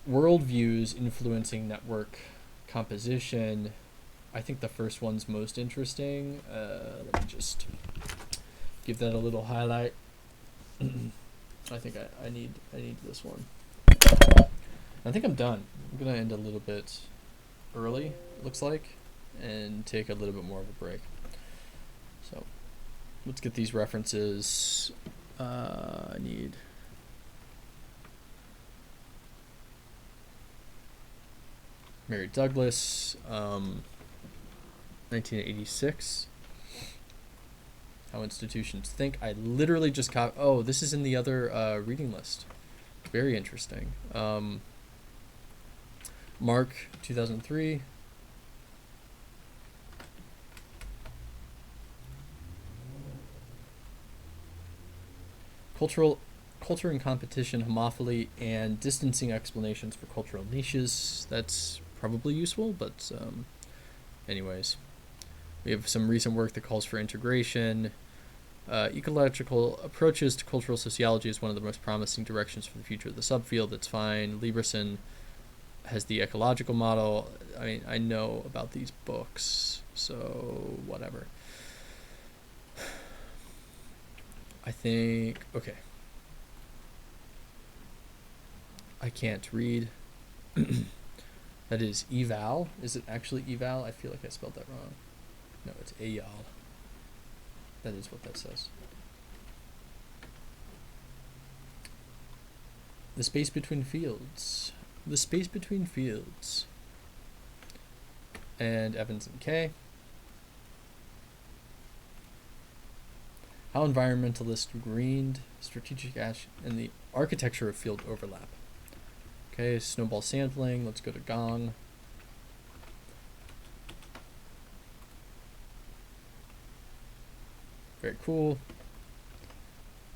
Speaker 1: worldviews influencing network composition. I think the first one's most interesting. Let me just give that a little highlight. I think I need this one. I think I'm done. I'm gonna end a little bit early, it looks like, and take a little bit more of a break. So let's get these references. I need Mary Douglas, 1986. How Institutions Think. I literally just oh, this is in the other reading list. Very interesting. Mark, 2003. Culture and Competition, Homophily, and Distancing Explanations for Cultural Niches. That's probably useful, but anyways. We have some recent work that calls for integration. Ecological approaches to cultural sociology is one of the most promising directions for the future of the subfield. That's fine. Lieberson has the ecological model. I mean, I know about these books, so whatever. I think, okay. I can't read. That is eval. Is it actually eval? I feel like I spelled that wrong. No, it's eyal. That is what that says. The space between fields. The space between fields. And Evans and Kay. How environmentalists greened strategic action and the architecture of field overlap. Okay, snowball sampling. Let's go to Gong. Very cool.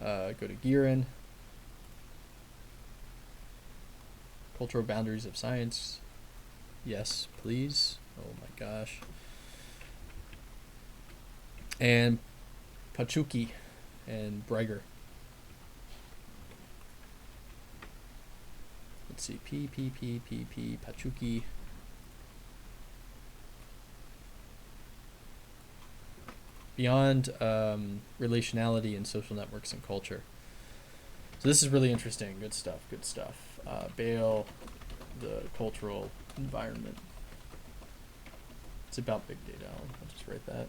Speaker 1: Go to Girin. Cultural boundaries of science. Yes, please. Oh my gosh. And Pachuki and Breiger. Let's see. Pachuki. Beyond relationality in social networks and culture. So this is really interesting. Good stuff. Good stuff. Bale, the cultural environment. It's about big data. I'll just write that.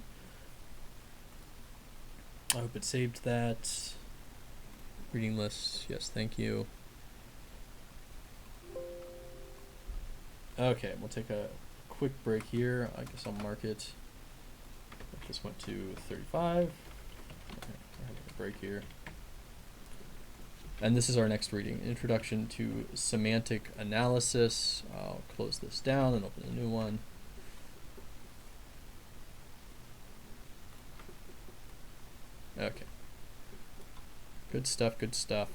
Speaker 1: I hope it saved that. Reading lists. Yes, thank you. Okay, we'll take a quick break here. I guess I'll mark it. This went to 35. Okay, we're having a break here. And this is our next reading, Introduction to Semantic Analysis. I'll close this down and open a new one. Okay. Good stuff, good stuff.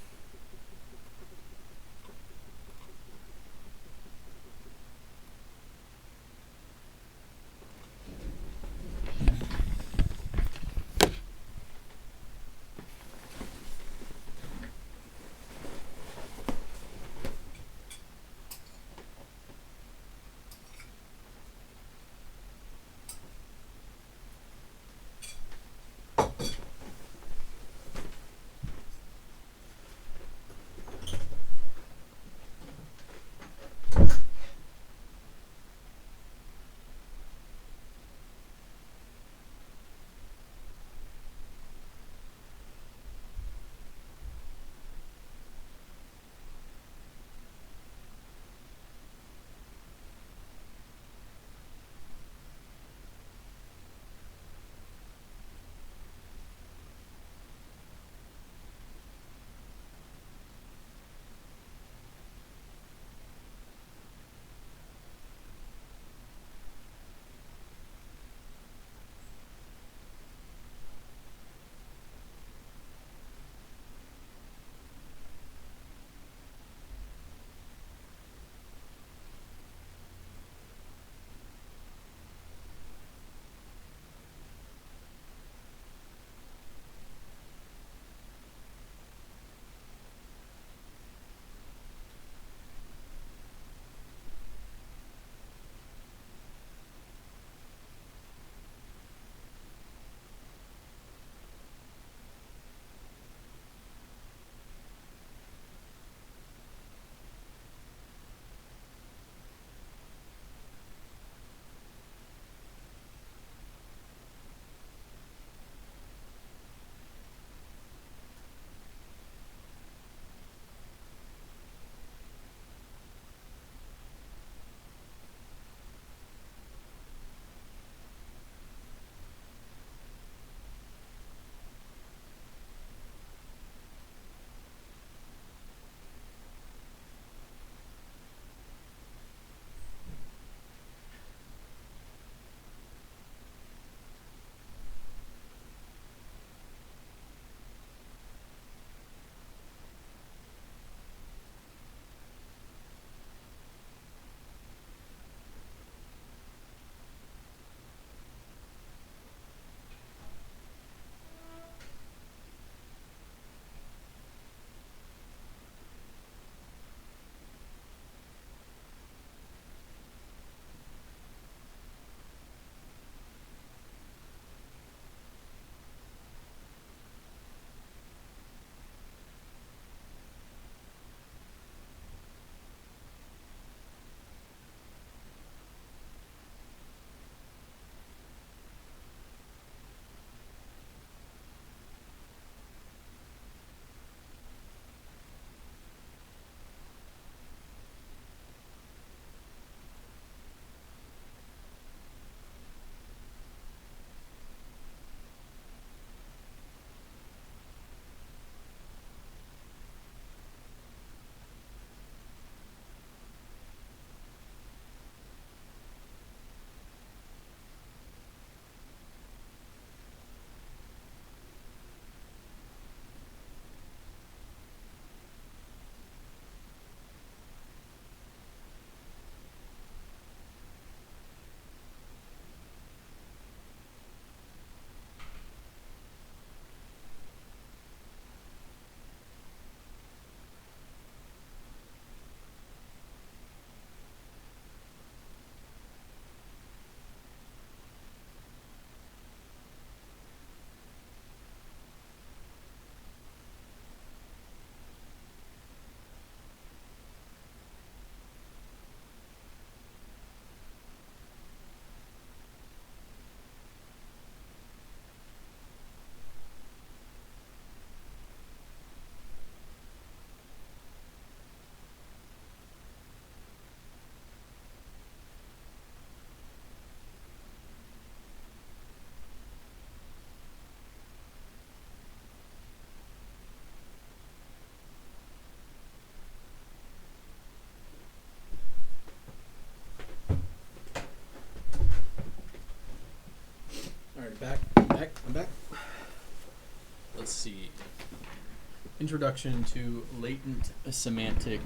Speaker 1: Introduction to Latent Semantic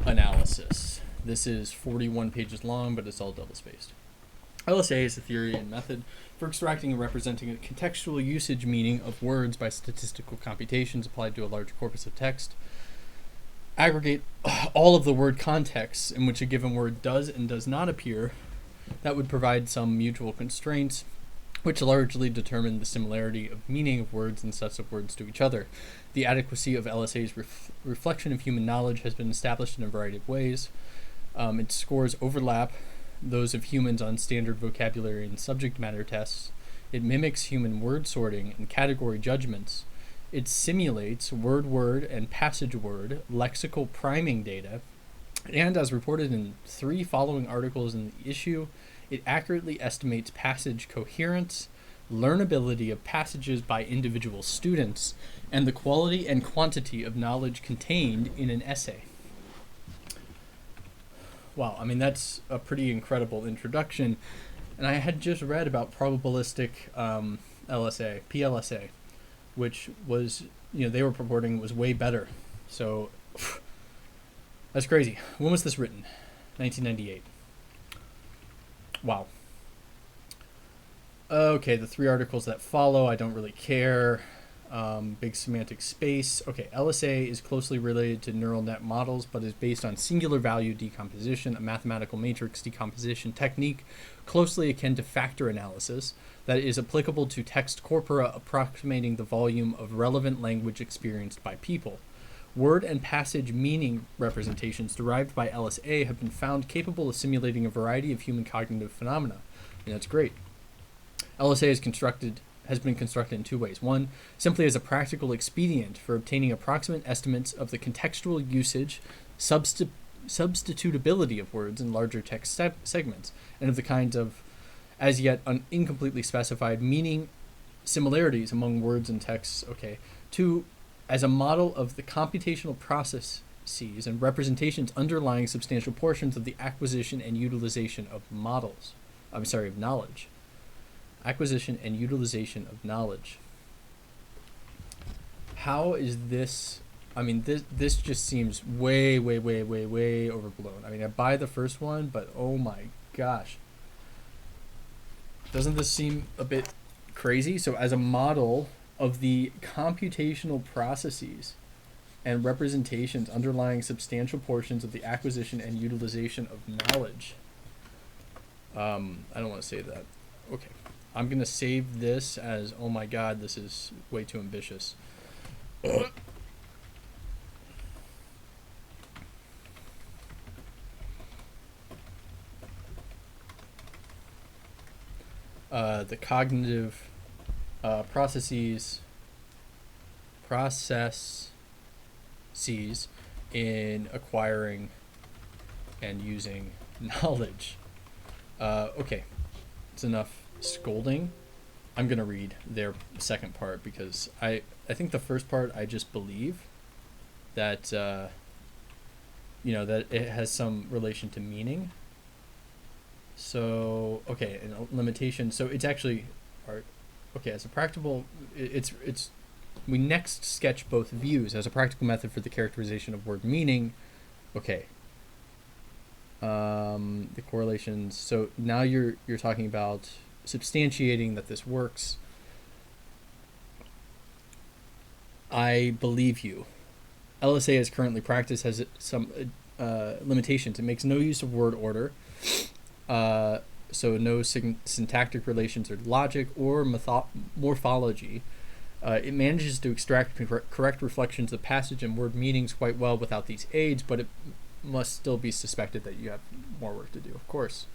Speaker 1: Analysis. This is 41 pages long, but it's all double-spaced. LSA is a theory and method for extracting and representing a contextual usage meaning of words by statistical computations applied to a large corpus of text. Aggregate all of the word contexts in which a given word does and does not appear. That would provide some mutual constraints, which largely determine the similarity of meaning of words and sets of words to each other. The adequacy of LSA's reflection of human knowledge has been established in a variety of ways. Its scores overlap those of humans on standard vocabulary and subject matter tests. It mimics human word sorting and category judgments. It simulates word-word and passage-word lexical priming data. And as reported in 3 following articles in the issue, it accurately estimates passage coherence, learnability of passages by individual students, and the quality and quantity of knowledge contained in an essay. Wow, I mean, that's a pretty incredible introduction. And I had just read about probabilistic LSA, PLSA, which was, they were purporting was way better. So, that's crazy. When was this written? 1998. Wow. Okay, the 3 articles that follow, I don't really care. Big semantic space. Okay, LSA is closely related to neural net models, but is based on singular value decomposition, a mathematical matrix decomposition technique closely akin to factor analysis that is applicable to text corpora approximating the volume of relevant language experienced by people. Word and passage meaning representations derived by LSA have been found capable of simulating a variety of human cognitive phenomena. And that's great. LSA has been constructed in 2 ways. One, simply as a practical expedient for obtaining approximate estimates of the contextual usage, substitutability of words in larger text segments, and of the kinds of as yet incompletely specified meaning similarities among words and texts. Okay. 2, as a model of the computational processes and representations underlying substantial portions of the acquisition and utilization of knowledge. Acquisition and utilization of knowledge. How is this? I mean, this just seems way overblown. I mean, I buy the first one, but oh my gosh. Doesn't this seem a bit crazy? So as a model of the computational processes and representations underlying substantial portions of the acquisition and utilization of knowledge. I don't want to say that. Okay. I'm going to save this as, oh my god, this is way too ambitious. The cognitive processes in acquiring and using knowledge. Okay, it's enough scolding. I'm gonna read their second part because I think the first part I just believe that that it has some relation to meaning. So okay, and limitation. So it's actually as a practical it's we next sketch both views as a practical method for the characterization of word meaning. Okay. The correlations. So now you're talking about substantiating that this works. I believe you. LSA as currently practiced has some limitations. It makes no use of word order, so no syntactic relations or logic or morphology. It manages to extract correct reflections of passage and word meanings quite well without these aids, but it must still be suspected that you have more work to do, of course.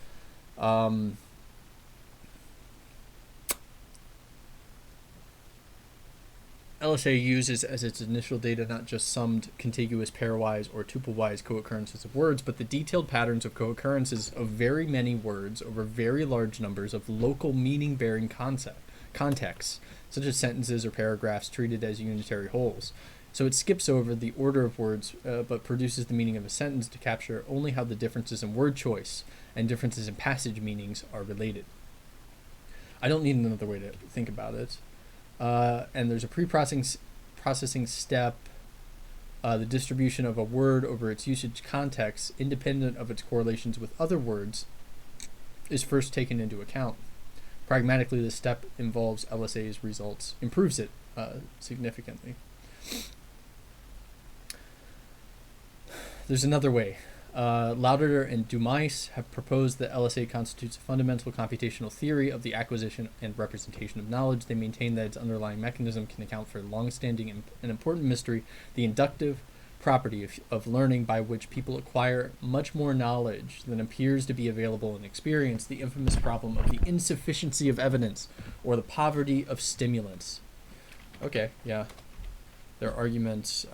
Speaker 1: LSA uses as its initial data not just summed contiguous pairwise or tuple-wise co-occurrences of words, but the detailed patterns of co-occurrences of very many words over very large numbers of local meaning-bearing contexts, such as sentences or paragraphs treated as unitary wholes. So it skips over the order of words, but produces the meaning of a sentence to capture only how the differences in word choice and differences in passage meanings are related. I don't need another way to think about it. And there's a pre-processing step. the distribution of a word over its usage context, independent of its correlations with other words, is first taken into account. Pragmatically, this step involves LSA's results, improves it significantly. There's another way. Lauder and Dumais have proposed that LSA constitutes a fundamental computational theory of the acquisition and representation of knowledge. They maintain that its underlying mechanism can account for long-standing and important mystery, the inductive property of learning by which people acquire much more knowledge than appears to be available in experience, the infamous problem of the insufficiency of evidence or the poverty of stimulants. Okay, yeah. Their arguments...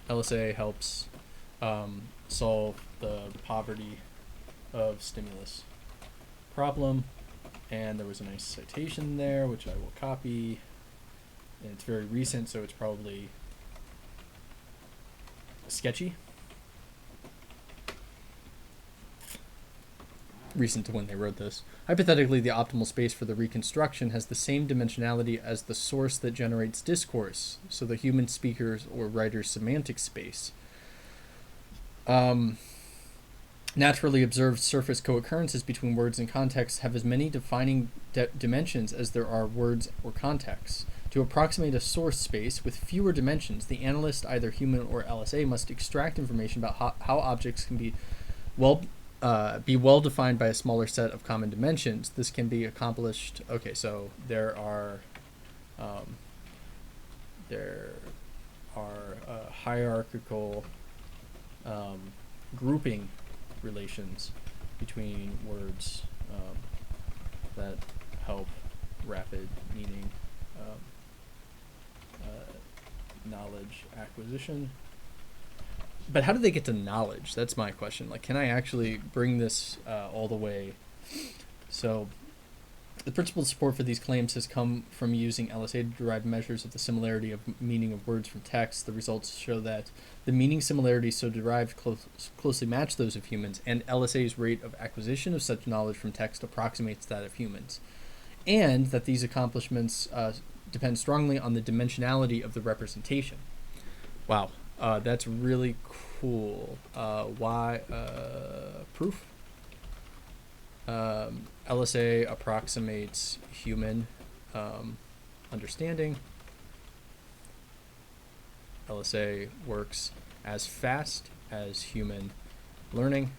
Speaker 1: LSA helps solve the poverty of stimulus problem, and there was a nice citation there which I will copy, and it's very recent, so it's probably sketchy. Recent to when they wrote this. Hypothetically, the optimal space for the reconstruction has the same dimensionality as the source that generates discourse, so the human speaker's or writer's semantic space. Naturally observed surface co-occurrences between words and contexts have as many defining dimensions as there are words or contexts. To approximate a source space with fewer dimensions, the analyst, either human or LSA, must extract information about how objects can be well defined by a smaller set of common dimensions. This can be accomplished. Okay, so there are hierarchical grouping relations between words that help rapid meaning knowledge acquisition. But how do they get to knowledge? That's my question. Like, can I actually bring this all the way? So the principal support for these claims has come from using LSA-derived measures of the similarity of meaning of words from text. The results show that the meaning similarities so derived closely match those of humans, and LSA's rate of acquisition of such knowledge from text approximates that of humans. And that these accomplishments depend strongly on the dimensionality of the representation. Wow. That's really cool. Why? Proof? LSA approximates human understanding. LSA works as fast as human learning.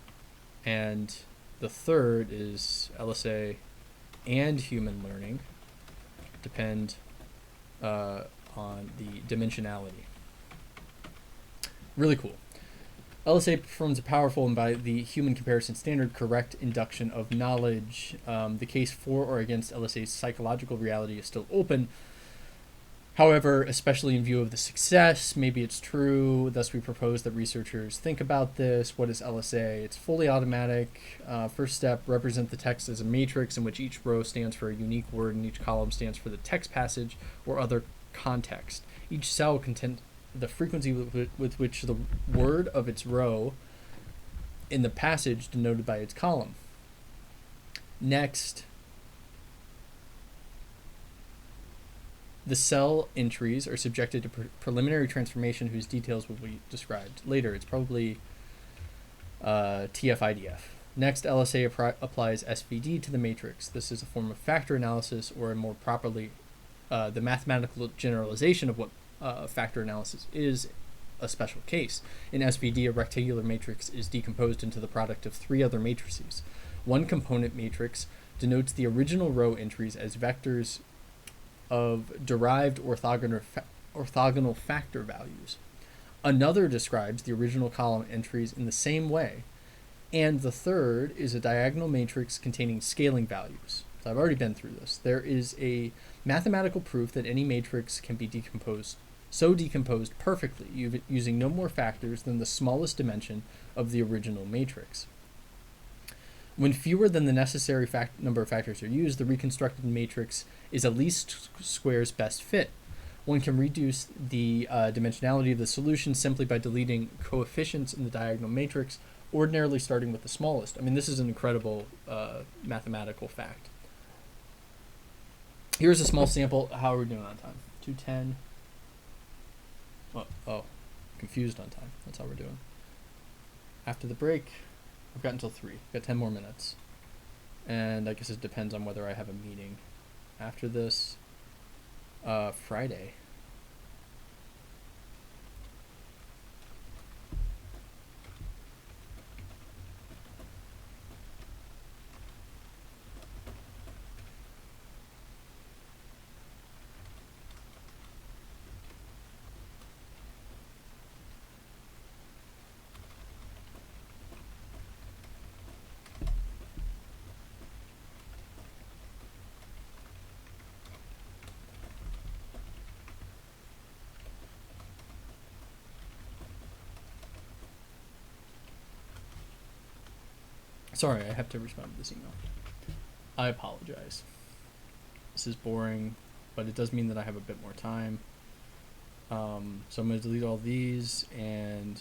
Speaker 1: And the third is LSA and human learning depend on the dimensionality. Really cool. LSA performs a powerful and, by the human comparison standard, correct induction of knowledge. The case for or against LSA's psychological reality is still open. However, especially in view of the success, maybe it's true. Thus, we propose that researchers think about this. What is LSA? It's fully automatic. First step, represent the text as a matrix in which each row stands for a unique word and each column stands for the text passage or other context. Each cell contains the frequency with which the word of its row in the passage denoted by its column. Next, the cell entries are subjected to preliminary transformation whose details will be described later. It's probably TF-IDF. Next, LSA applies SVD to the matrix. This is a form of factor analysis, or more properly, the mathematical generalization of what factor analysis is a special case. In SVD, a rectangular matrix is decomposed into the product of three other matrices. One component matrix denotes the original row entries as vectors of derived orthogonal factor values. Another describes the original column entries in the same way. And the third is a diagonal matrix containing scaling values. So I've already been through this. There is a mathematical proof that any matrix can be decomposed perfectly using no more factors than the smallest dimension of the original matrix. When fewer than the necessary number of factors are used, the reconstructed matrix is a least squares best fit. One can reduce the dimensionality of the solution simply by deleting coefficients in the diagonal matrix, ordinarily starting with the smallest. I mean, this is an incredible mathematical fact. Here's a small sample. How are we doing on time? 2:10. Oh, confused on time. That's how we're doing. After the break, I've got until 3. I've got 10 more minutes. And I guess it depends on whether I have a meeting after this. Friday. Sorry, I have to respond to this email. I apologize. This is boring, but it does mean that I have a bit more time. So I'm going to delete all these and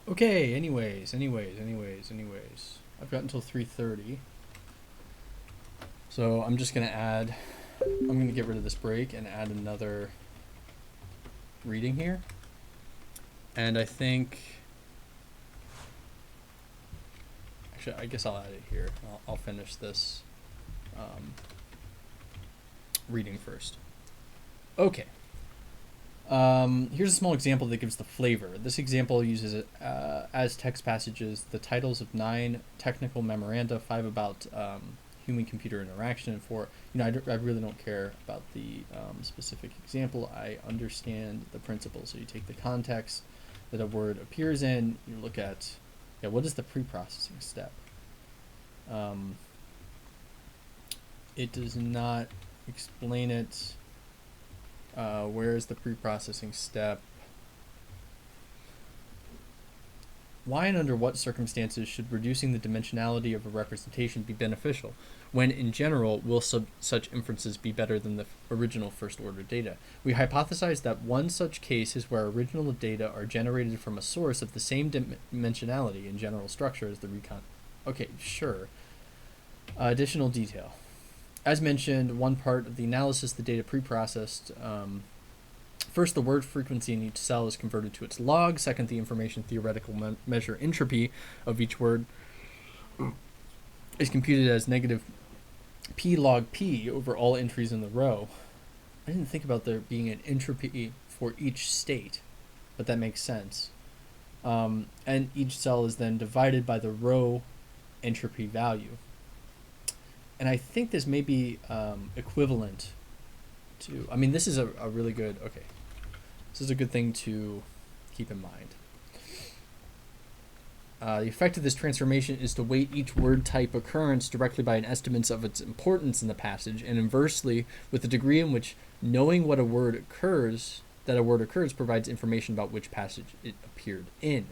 Speaker 1: okay, anyways. I've got until 3:30. So I'm just going to I'm going to get rid of this break and add another reading here. And I think, actually, I guess I'll add it here. I'll finish this reading first. Okay. Here's a small example that gives the flavor. This example uses as text passages the titles of 9 technical memoranda, 5 about human-computer interaction, and 4. I really don't care about the specific example. I understand the principle. So you take the context that a word appears in. You look at, what is the pre-processing step? It does not explain it. Where is the pre-processing step? Why and under what circumstances should reducing the dimensionality of a representation be beneficial, when in general will such inferences be better than the original first-order data? We hypothesize that one such case is where original data are generated from a source of the same dimensionality and general structure as the recon. Okay, sure. Additional detail. As mentioned, one part of the analysis, the data pre-processed. First, the word frequency in each cell is converted to its log. Second, the information theoretical measure entropy of each word is computed as negative p log p over all entries in the row. I didn't think about there being an entropy for each state, but that makes sense. And each cell is then divided by the row entropy value. And I think this may be equivalent to, I mean, this is a really good, okay, this is a good thing to keep in mind. The effect of this transformation is to weight each word type occurrence directly by an estimate of its importance in the passage, and inversely, with the degree in which knowing what a word occurs, provides information about which passage it appeared in.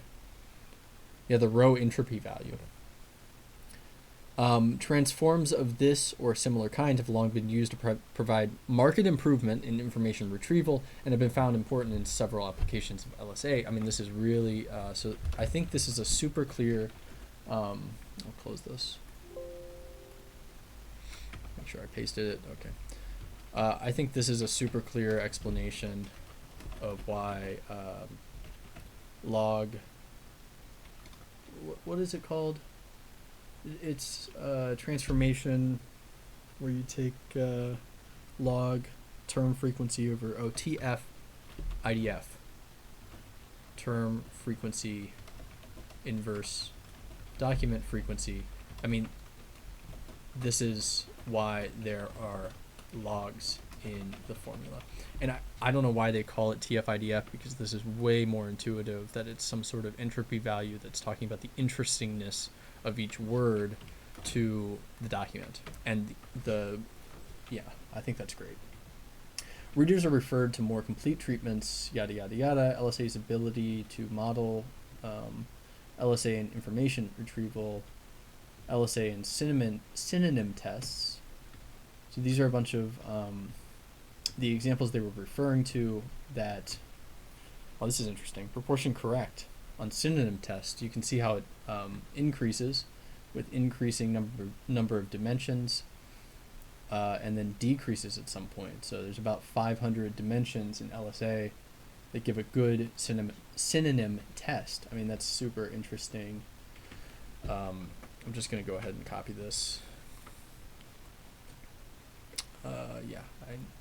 Speaker 1: Yeah, the row entropy value. Transforms of this or similar kind have long been used to provide marked improvement in information retrieval and have been found important in several applications of LSA. I mean, this is really, so I think this is a super clear, I'll close this. Make sure I pasted it, okay. I think this is a super clear explanation of why log, what is it called? It's transformation where you take log term frequency over TF IDF, term frequency inverse document frequency. I mean, this is why there are logs in the formula. And I don't know why they call it TF-IDF, because this is way more intuitive, that it's some sort of entropy value that's talking about the interestingness of each word to the document. And yeah, I think that's great. Readers are referred to more complete treatments, yada, yada, yada. LSA's ability to model, LSA and information retrieval, LSA and synonym tests. So these are a bunch of the examples they were referring to that, oh, this is interesting. Proportion correct on synonym test. You can see how it increases with increasing number of dimensions and then decreases at some point. So there's about 500 dimensions in LSA that give a good synonym test. I mean, that's super interesting. I'm just going to go ahead and copy this. Yeah,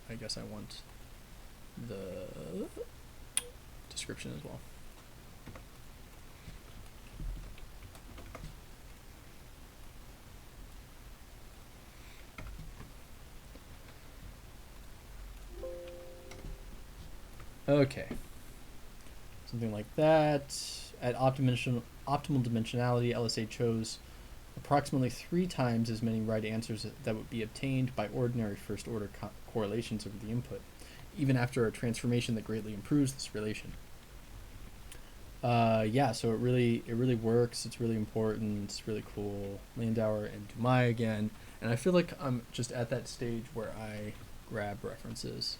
Speaker 1: I guess I want the description as well. Okay, something like that. At optimal dimensionality, LSA chose approximately 3 times as many right answers that would be obtained by ordinary first-order correlations over the input, even after a transformation that greatly improves this relation. Yeah, so it really works. It's really important. It's really cool. Landauer and Dumai again, and I feel like I'm just at that stage where I grab references.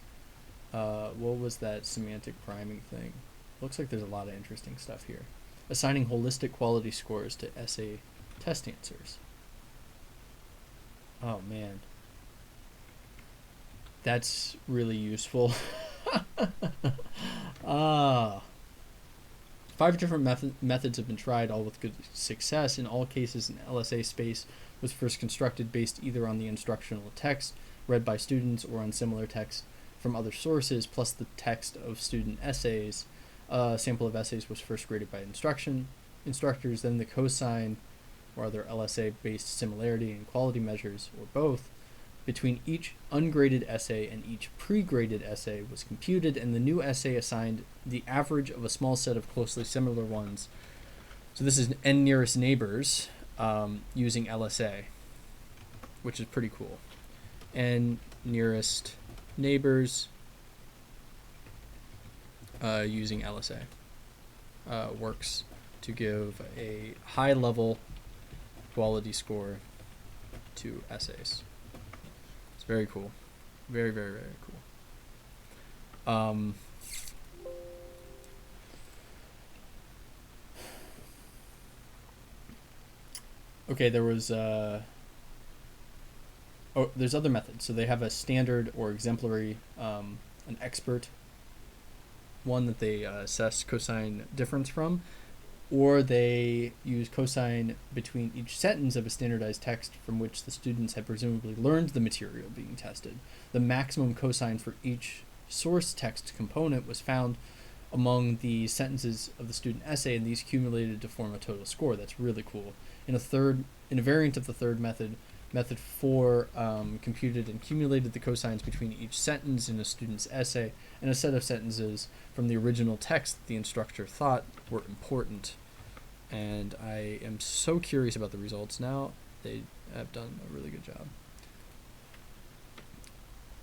Speaker 1: What was that semantic priming thing? Looks like there's a lot of interesting stuff here. Assigning holistic quality scores to essay test answers. Oh man, that's really useful. 5 different methods have been tried, all with good success. In all cases, an LSA space was first constructed based either on the instructional text read by students or on similar text from other sources, plus the text of student essays. A sample of essays was first graded by instructors, then the cosine or other LSA-based similarity and quality measures, or both, between each ungraded essay and each pre-graded essay was computed, and the new essay assigned the average of a small set of closely similar ones. So this is n nearest neighbors using LSA, which is pretty cool. N nearest neighbors using LSA works to give a high level quality score to essays. It's very cool. Very, very, very cool. Okay, there was there's other methods. So they have a standard or exemplary, an expert one that they assess cosine difference from, or they use cosine between each sentence of a standardized text from which the students had presumably learned the material being tested. The maximum cosine for each source text component was found among the sentences of the student essay, and these accumulated to form a total score. That's really cool. In a variant of the third method, method 4 computed and accumulated the cosines between each sentence in a student's essay and a set of sentences from the original text that the instructor thought were important. And I am so curious about the results now. They have done a really good job.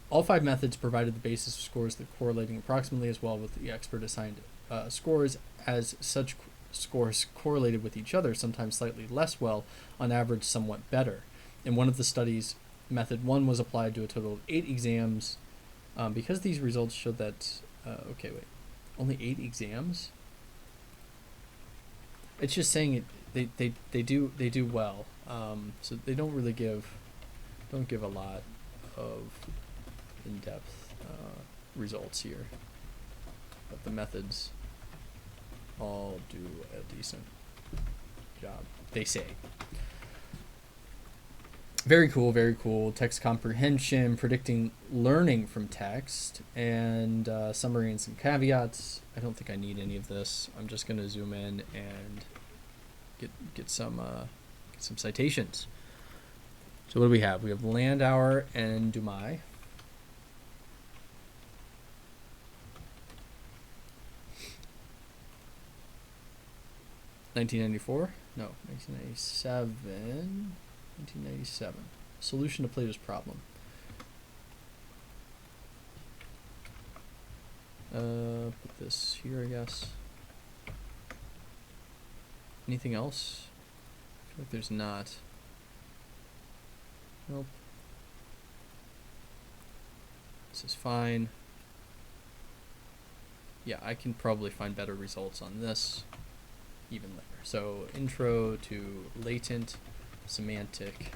Speaker 1: All 5 methods provided the basis of scores that correlating approximately as well with the expert assigned scores, as such scores correlated with each other, sometimes slightly less well, on average somewhat better. In one of the studies, method 1 was applied to a total of 8 exams. Because these results showed that, only 8 exams? It's just saying they do well. So they don't really give a lot of in-depth results here, but the methods all do a decent job, they say. Very cool, very cool. Text comprehension, predicting learning from text, and summary and some caveats. I don't think I need any of this. I'm just going to zoom in and get some citations. So what do we have? We have Landauer and Dumais. (1994) No, 1997. 1997. Solution to Plato's problem. Put this here, I guess. Anything else? I feel like there's not. Nope. This is fine. Yeah, I can probably find better results on this even later. So, intro to latent semantic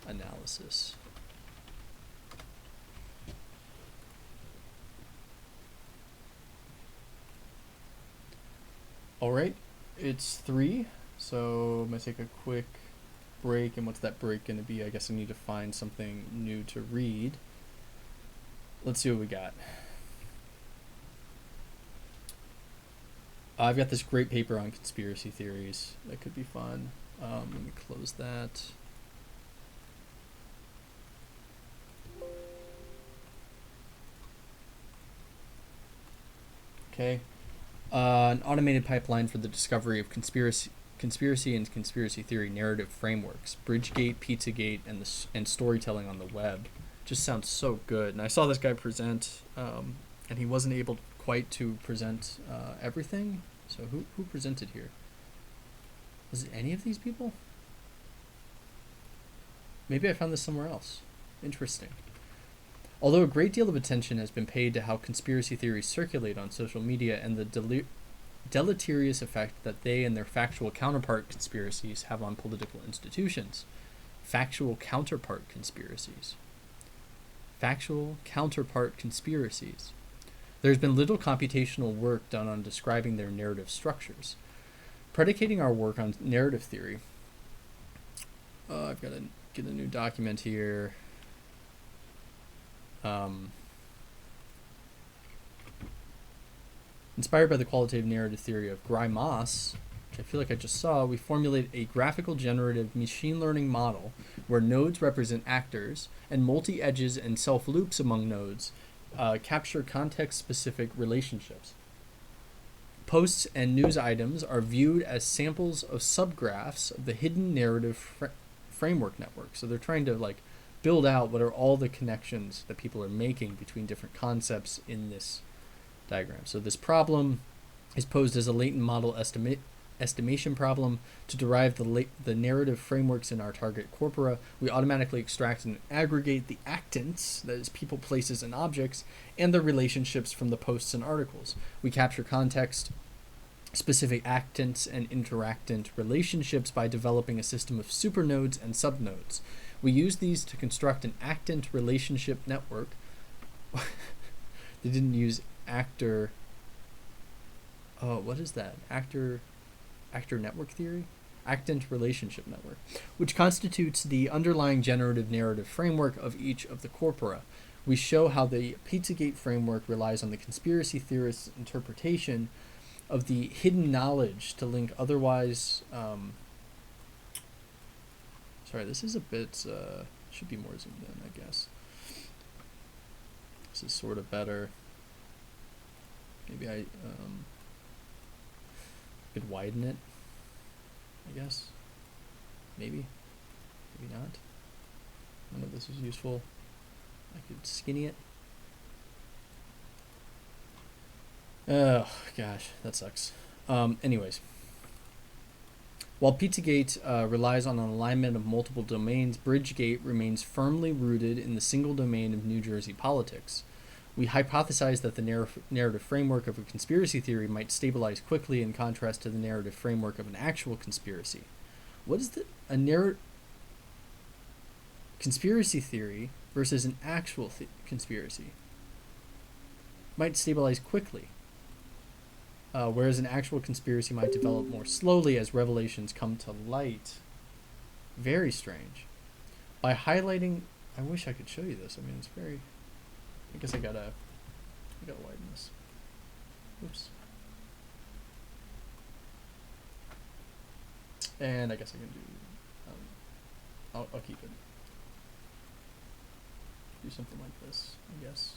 Speaker 1: analysis. All right, it's 3, so I'm gonna take a quick break. And what's that break gonna be? I guess I need to find something new to read. Let's see what we got. I've got this great paper on conspiracy theories that could be fun. Let me close that. Okay. An automated pipeline for the discovery of conspiracy and conspiracy theory narrative frameworks, Bridgegate, Pizzagate, and storytelling on the web. Just sounds so good. And I saw this guy present, and he wasn't able quite to present everything. So who presented here? Was it any of these people? Maybe I found this somewhere else. Interesting. Although a great deal of attention has been paid to how conspiracy theories circulate on social media and the deleterious effect that they and their factual counterpart conspiracies have on political institutions. Factual counterpart conspiracies. Factual counterpart conspiracies. There's been little computational work done on describing their narrative structures. Predicating our work on narrative theory, I've got to get a new document here. Inspired by the qualitative narrative theory of Guy-Moss, which I feel like I just saw, we formulate a graphical generative machine learning model where nodes represent actors and multi-edges and self-loops among nodes capture context-specific relationships. Posts and news items are viewed as samples of subgraphs of the hidden narrative framework network. So they're trying to build out what are all the connections that people are making between different concepts in this diagram. So this problem is posed as a latent model estimation problem. To derive the narrative frameworks in our target corpora, we automatically extract and aggregate the actants, that is people, places, and objects, and their relationships from the posts and articles. We capture context, specific actants, and interactant relationships by developing a system of supernodes and subnodes. We use these to construct an actant relationship network. They didn't use actor. Oh, what is that? Actor network theory? Actant relationship network, which constitutes the underlying generative narrative framework of each of the corpora. we show how the Pizzagate framework relies on the conspiracy theorists' interpretation of the hidden knowledge to link otherwise. Sorry, this is a bit. Should be more zoomed in, I guess. This is sort of better. Maybe I could widen it, I guess. Maybe not. None of this is useful. I could skinny it. Oh, gosh, that sucks. Anyways. While Pizzagate relies on an alignment of multiple domains, Bridgegate remains firmly rooted in the single domain of New Jersey politics. We hypothesize that the narrative framework of a conspiracy theory might stabilize quickly in contrast to the narrative framework of an actual conspiracy. What is a conspiracy theory versus an actual conspiracy? Might stabilize quickly. Whereas an actual conspiracy might develop more slowly as revelations come to light. Very strange. By highlighting, I wish I could show you this. I mean, it's very. I guess I gotta widen this. Oops. And I guess I can do. I'll keep it. Do something like this, I guess.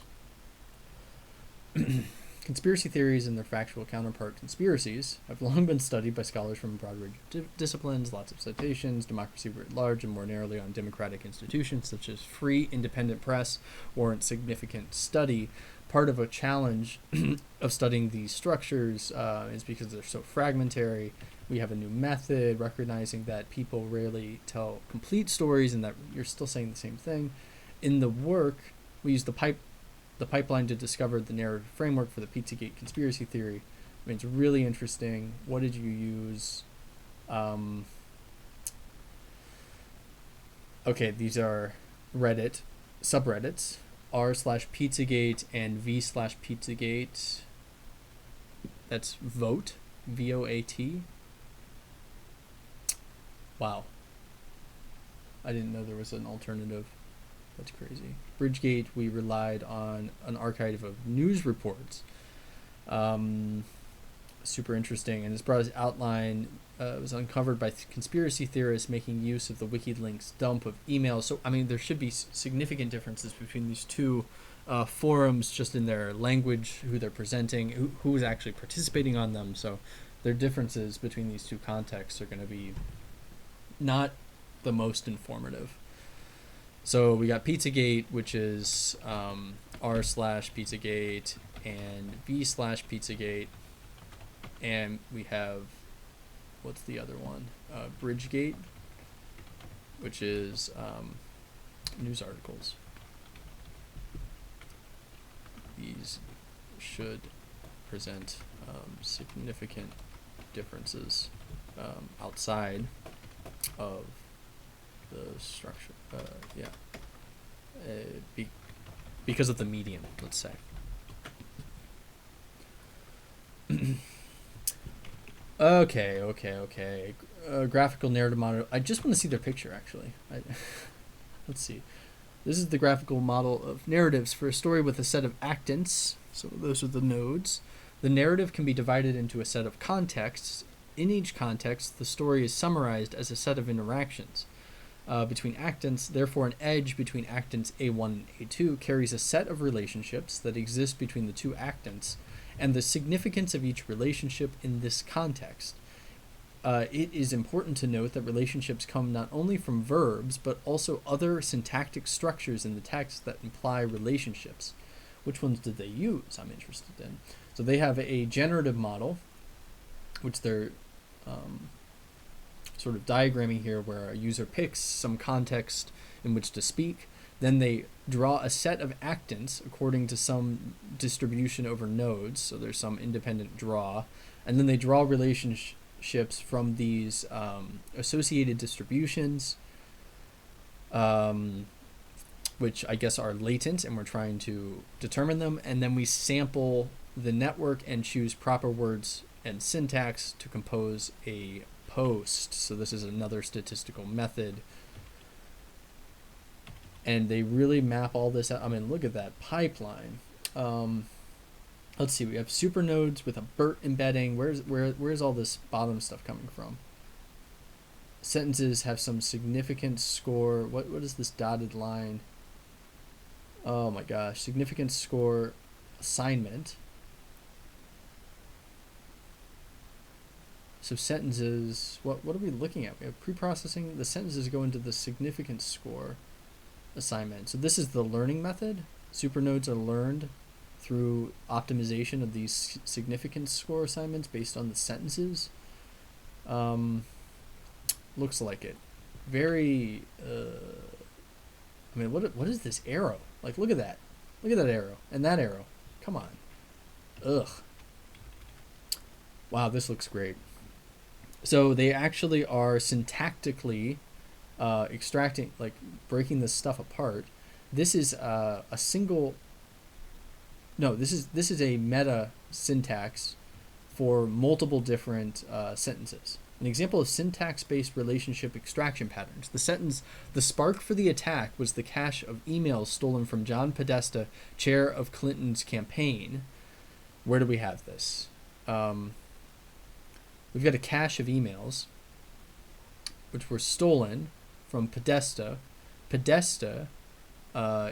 Speaker 1: Conspiracy theories and their factual counterpart conspiracies have long been studied by scholars from a broad range of disciplines, lots of citations, democracy writ large, and more narrowly on democratic institutions such as free, independent press warrant significant study. Part of a challenge of studying these structures is because they're so fragmentary. We have a new method, recognizing that people rarely tell complete stories and that you're still saying the same thing. In the work, we use the pipeline to discover the narrative framework for the Pizzagate conspiracy theory. I mean, it's really interesting. What did you use? Okay, these are Reddit subreddits, r/Pizzagate and v/Pizzagate. That's vote, VOAT. Wow. I didn't know there was an alternative. That's crazy. Bridgegate, we relied on an archive of news reports. Super interesting. And this broad outline was uncovered by conspiracy theorists making use of the WikiLeaks dump of emails. So, I mean, there should be significant differences between these two forums, just in their language, who they're presenting, who's actually participating on them. So their differences between these two contexts are going to be not the most informative. So we got Pizzagate, which is r/Pizzagate and v/Pizzagate, and we have, what's the other one? Bridgegate, which is news articles. These should present significant differences outside of the structure. Because of the medium, let's say. Okay. Graphical narrative model. I just want to see their picture, actually. Let's see. This is the graphical model of narratives for a story with a set of actants. So those are the nodes. The narrative can be divided into a set of contexts. In each context, the story is summarized as a set of interactions between actants. Therefore, an edge between actants A1 and A2 carries a set of relationships that exist between the two actants and the significance of each relationship in this context. It is important to note that relationships come not only from verbs, but also other syntactic structures in the text that imply relationships. Which ones did they use? I'm interested in. So they have a generative model, which they're sort of diagramming here, where a user picks some context in which to speak. Then they draw a set of actants according to some distribution over nodes. So there's some independent draw. And then they draw relationships from these associated distributions, which I guess are latent, and we're trying to determine them. And then we sample the network and choose proper words and syntax to compose a post. So this is another statistical method. And they really map all this out. I mean, look at that pipeline. Let's see. We have supernodes with a BERT embedding. Where's all this bottom stuff coming from? Sentences have some significant score. What is this dotted line? Oh my gosh, significant score assignment. So sentences, what are we looking at? We have pre-processing. The sentences go into the significant score assignment. So this is the learning method. Supernodes are learned through optimization of these significant score assignments based on the sentences. Looks like it. Very, I mean, what is this arrow? Like, look at that. Look at that arrow. And that arrow. Come on. Ugh. Wow, this looks great. So they actually are syntactically extracting, like breaking this stuff apart. This is a single. No, this is a meta syntax for multiple different sentences. An example of syntax-based relationship extraction patterns. The sentence, "The spark for the attack was the cache of emails stolen from John Podesta, chair of Clinton's campaign." Where do we have this? We've got a cache of emails which were stolen from Podesta. Podesta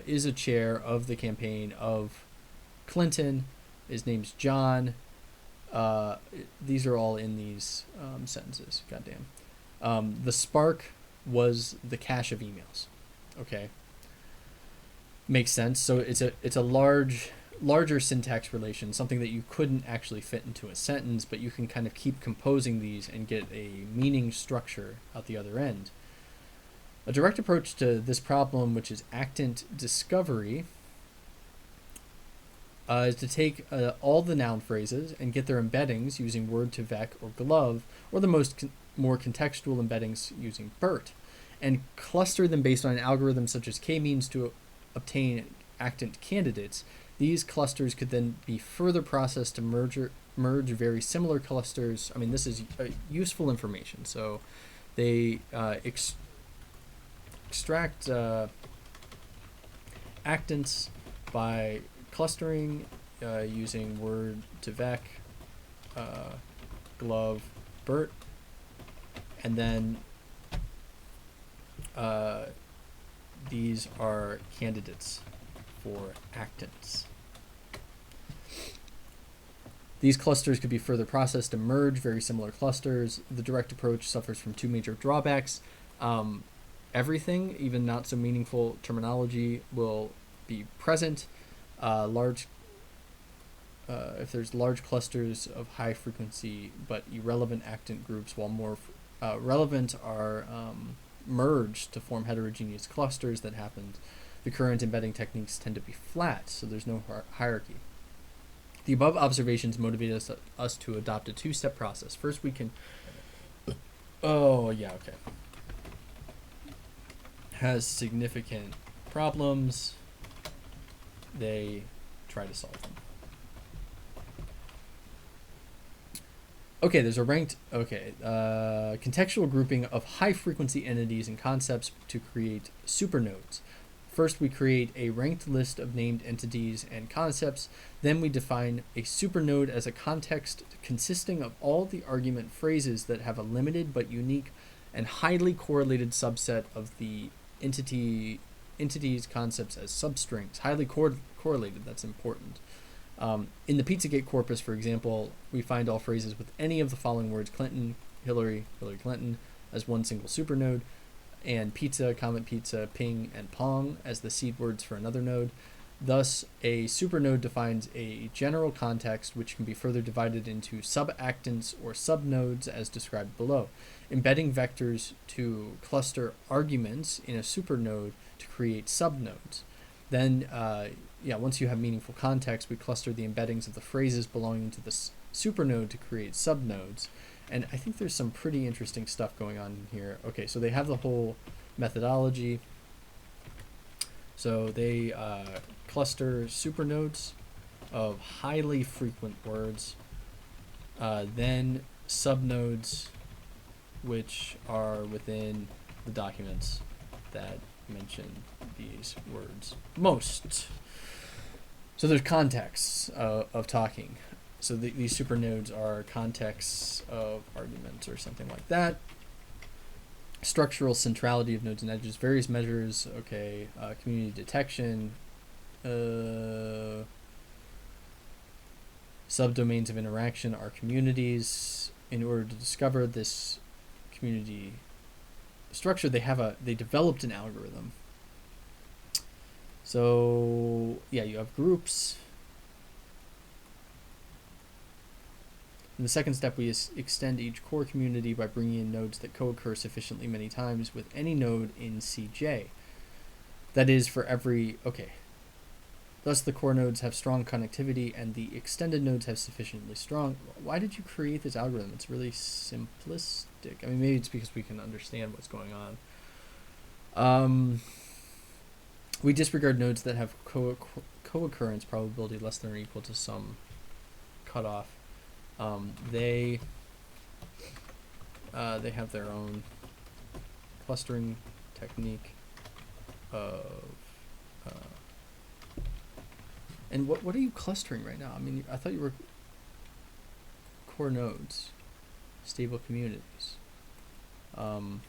Speaker 1: is a chair of the campaign of Clinton. His name's John. These are all in these sentences. Goddamn. The spark was the cache of emails. Okay. Makes sense. So it's a larger syntax relation, something that you couldn't actually fit into a sentence, but you can kind of keep composing these and get a meaning structure out the other end. A direct approach to this problem, which is actant discovery, is to take all the noun phrases and get their embeddings using word2vec or glove, or the more contextual embeddings using BERT, and cluster them based on an algorithm such as k-means to obtain actant candidates. These clusters could then be further processed to merge very similar clusters. I mean, this is useful information. So they extract actants by clustering using word2vec, glove, BERT, and then these are candidates for actants. These clusters could be further processed to merge very similar clusters. The direct approach suffers from two major drawbacks. Everything, even not so meaningful terminology, will be present. If there's large clusters of high frequency but irrelevant actant groups, while more relevant are merged to form heterogeneous clusters that happened. The current embedding techniques tend to be flat, so there's no hierarchy. The above observations motivate us to adopt a two-step process. First, we can... Oh, yeah, okay. Has significant problems. They try to solve them. Okay, there's a ranked... Okay, contextual grouping of high-frequency entities and concepts to create supernodes. First, we create a ranked list of named entities and concepts. Then we define a supernode as a context consisting of all the argument phrases that have a limited but unique and highly correlated subset of the entities concepts as substrings. Highly correlated, that's important. In the Pizzagate corpus, for example, we find all phrases with any of the following words: Clinton, Hillary, Hillary Clinton, as one single supernode, and pizza, Comet Pizza, ping, and pong as the seed words for another node. Thus, a supernode defines a general context which can be further divided into subactants or subnodes as described below. Embedding vectors to cluster arguments in a supernode to create subnodes. Then, once you have meaningful context, we cluster the embeddings of the phrases belonging to the supernode to create subnodes. And I think there's some pretty interesting stuff going on here. Okay, so they have the whole methodology. So they cluster supernodes of highly frequent words, then subnodes, which are within the documents that mention these words most. So there's contexts of talking. So these supernodes are contexts of arguments or something like that. Structural centrality of nodes and edges, various measures, okay, community detection, subdomains of interaction are communities. In order to discover this community structure, they developed an algorithm. So yeah, you have groups. In the second step, we extend each core community by bringing in nodes that co-occur sufficiently many times with any node in CJ. That is, for every, okay. Thus, the core nodes have strong connectivity and the extended nodes have sufficiently strong. Why did you create this algorithm? It's really simplistic. I mean, maybe it's because we can understand what's going on. We disregard nodes that have co-occurrence probability less than or equal to some cutoff. They have their own clustering technique of and what are you clustering right now? I mean, I thought you were core nodes, stable communities. Our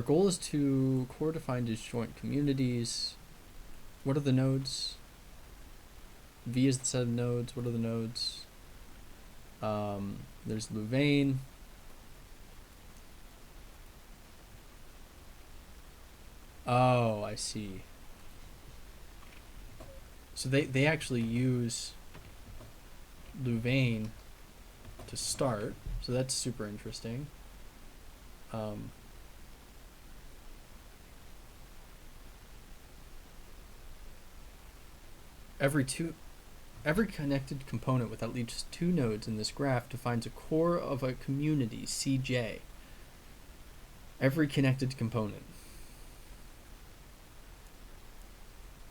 Speaker 1: goal is to core define disjoint communities. What are the nodes? V is the set of nodes. What are the nodes? There's Louvain. Oh, I see. So they actually use Louvain to start. So that's super interesting. Every connected component with at least two nodes in this graph defines a core of a community, CJ. Every connected component.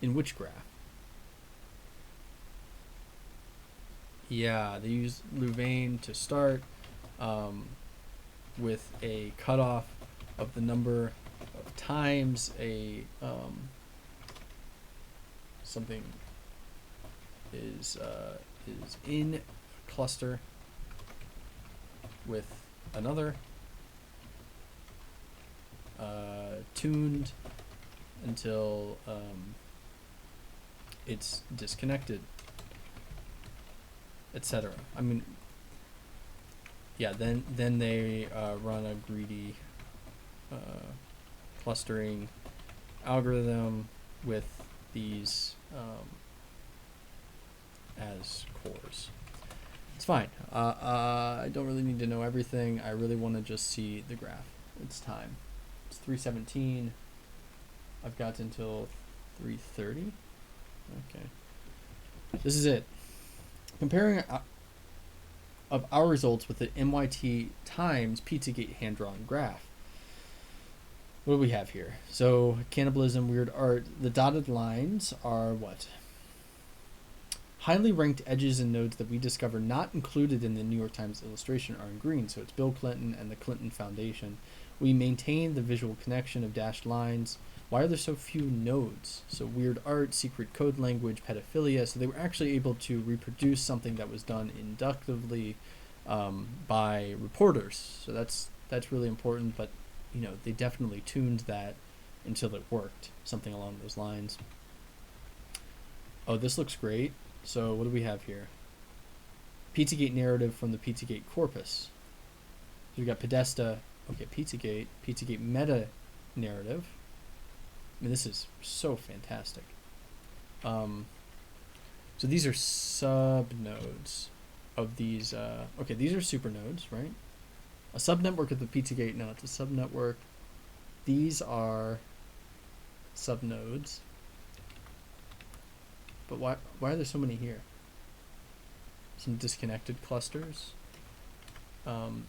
Speaker 1: In which graph? Yeah, they use Louvain to start with a cutoff of the number of times something is in cluster with another, tuned until it's disconnected, etc. I mean, yeah. Then they run a greedy clustering algorithm with these as cores. It's fine. I don't really need to know everything. I really want to just see the graph. It's time. It's 3:17. I've got until 3:30. Okay. This is it. Comparing of our results with the MYT times Pizzagate hand-drawn graph. What do we have here? So cannibalism, weird art. The dotted lines are what? Highly ranked edges and nodes that we discover not included in the New York Times illustration are in green. So it's Bill Clinton and the Clinton Foundation. We maintain the visual connection of dashed lines. Why are there so few nodes? So weird art, secret code language, pedophilia. So they were actually able to reproduce something that was done inductively by reporters. So that's really important. But you know, they definitely tuned that until it worked. Something along those lines. Oh, this looks great. So what do we have here? Pizzagate narrative from the Pizzagate corpus. So we got Podesta. Okay, Pizzagate meta narrative. I mean, this is so fantastic. So these are subnodes of these. Okay, these are supernodes, right? A subnetwork of the Pizzagate. No, it's a subnetwork. These are subnodes. But why are there so many here? Some disconnected clusters.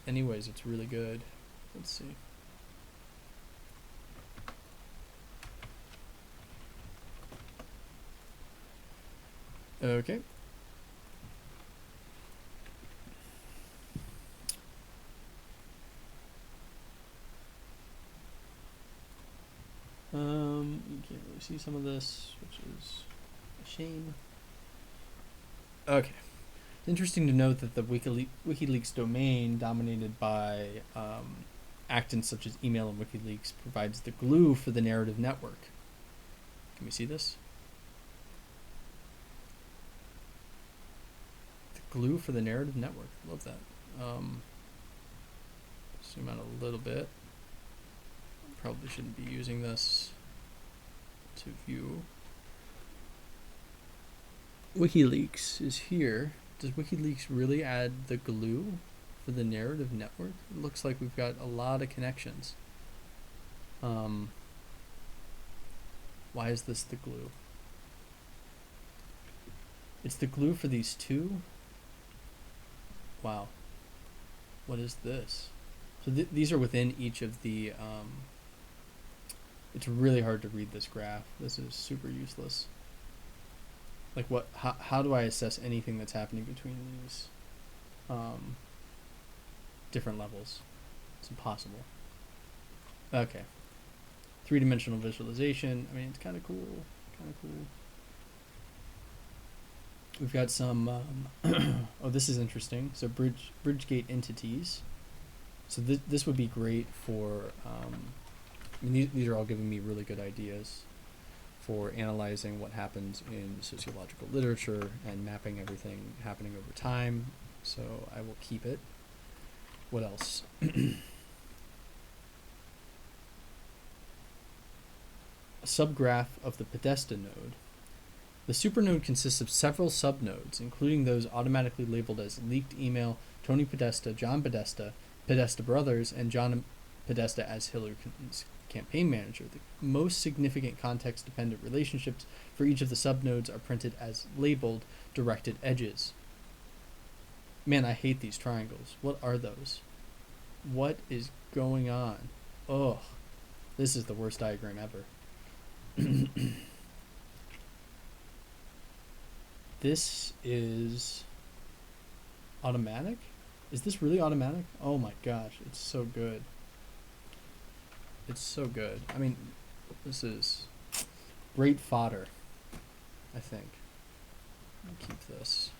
Speaker 1: Anyways, it's really good. Let's see. Okay. really see some of this, which is a shame. Okay. It's interesting to note that the WikiLeaks domain, dominated by actants such as email and WikiLeaks, provides the glue for the narrative network. Can we see this? The glue for the narrative network. Love that. Zoom out a little bit. Probably shouldn't be using this to view. WikiLeaks is here. Does WikiLeaks really add the glue for the narrative network? It looks like we've got a lot of connections. Why is this the glue? It's the glue for these two? Wow. What is this? So these are within each of the... it's really hard to read this graph. This is super useless. Like how do I assess anything that's happening between these different levels? It's impossible. Okay. 3-dimensional visualization. I mean, it's kind of cool. We've got some, oh, this is interesting. So Bridgegate entities. So this would be great for, I mean, these are all giving me really good ideas for analyzing what happens in sociological literature and mapping everything happening over time. So I will keep it. What else? A subgraph of the Podesta node. The supernode consists of several subnodes, including those automatically labeled as leaked email, Tony Podesta, John Podesta, Podesta brothers, and John Podesta as Hillary Clinton's campaign manager. The most significant context-dependent relationships for each of the subnodes are printed as labeled directed edges. Man, I hate these triangles. What are those? What is going on? Ugh. This is the worst diagram ever. This is automatic? Is this really automatic? Oh my gosh, it's so good. It's so good. I mean, this is great fodder, I think. I'll keep this.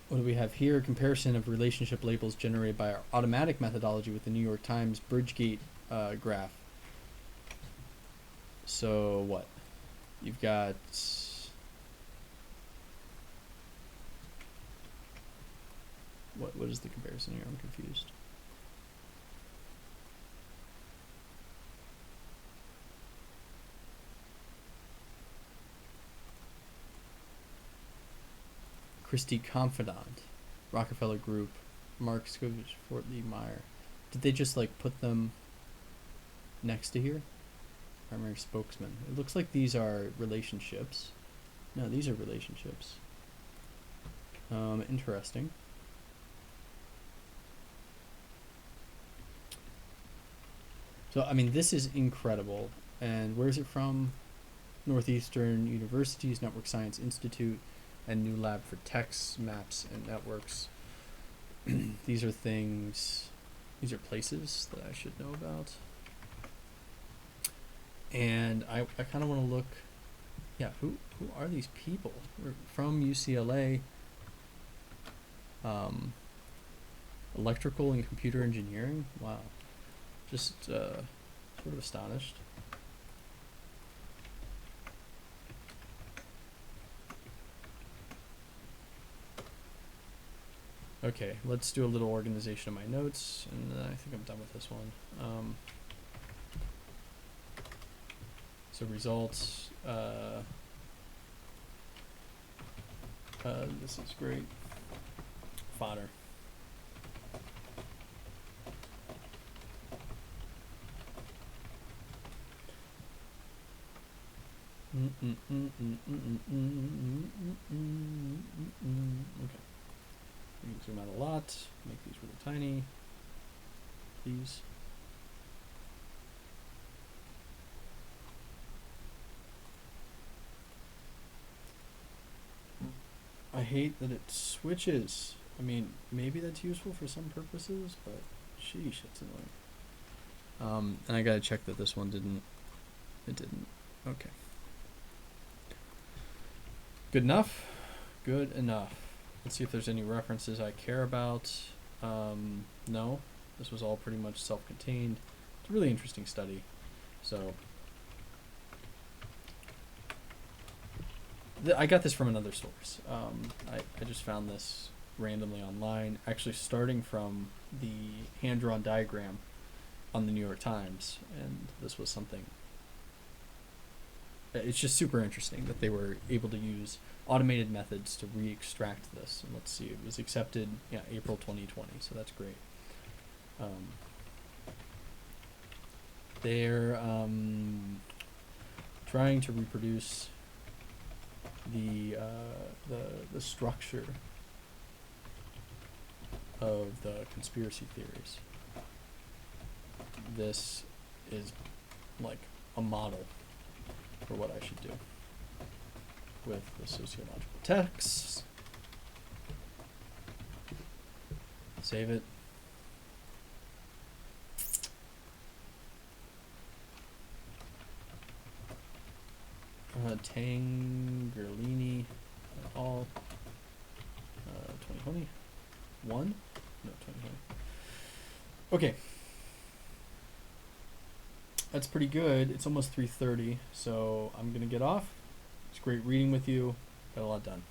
Speaker 1: What do we have here? A comparison of relationship labels generated by our automatic methodology with the New York Times Bridgegate graph. So what? You've got... What is the comparison here? I'm confused. Christie Confidant, Rockefeller Group, Mark Scovich, Fort Lee Meyer. Did they just like put them next to here? Primary spokesman. It looks like these are relationships. No, these are relationships. Interesting. So, I mean, this is incredible. And where is it from? Northeastern University's Network Science Institute and New Lab for Text, Maps, and Networks. These are things, these are places that I should know about. And I kind of want to look, yeah, who are these people? We're from UCLA, electrical and computer engineering. Wow. Just sort of astonished. Okay, let's do a little organization of my notes, and I think I'm done with this one. So results, this is great. Fodder. Okay. We can zoom out a lot, make these really tiny, please. I hate that it switches. I mean, maybe that's useful for some purposes, but Sheesh, that's annoying. And I gotta check that this one didn't. It didn't. Okay. Good enough? Good enough. Let's see if there's any references I care about. No. This was all pretty much self-contained. It's a really interesting study. So, I got this from another source. I just found this randomly online, actually starting from the hand-drawn diagram on the New York Times, and this was something. It's just super interesting that they were able to use automated methods to re-extract this. And let's see, it was accepted, April 2020, so that's great. They're trying to reproduce the structure of the conspiracy theories. This is like a model for what I should do with the sociological texts. Save it. Tangerlini et al. 2020. One? No, 2020. Okay. That's pretty good. It's almost 3:30, so I'm going to get off. It's great reading with you. Got a lot done.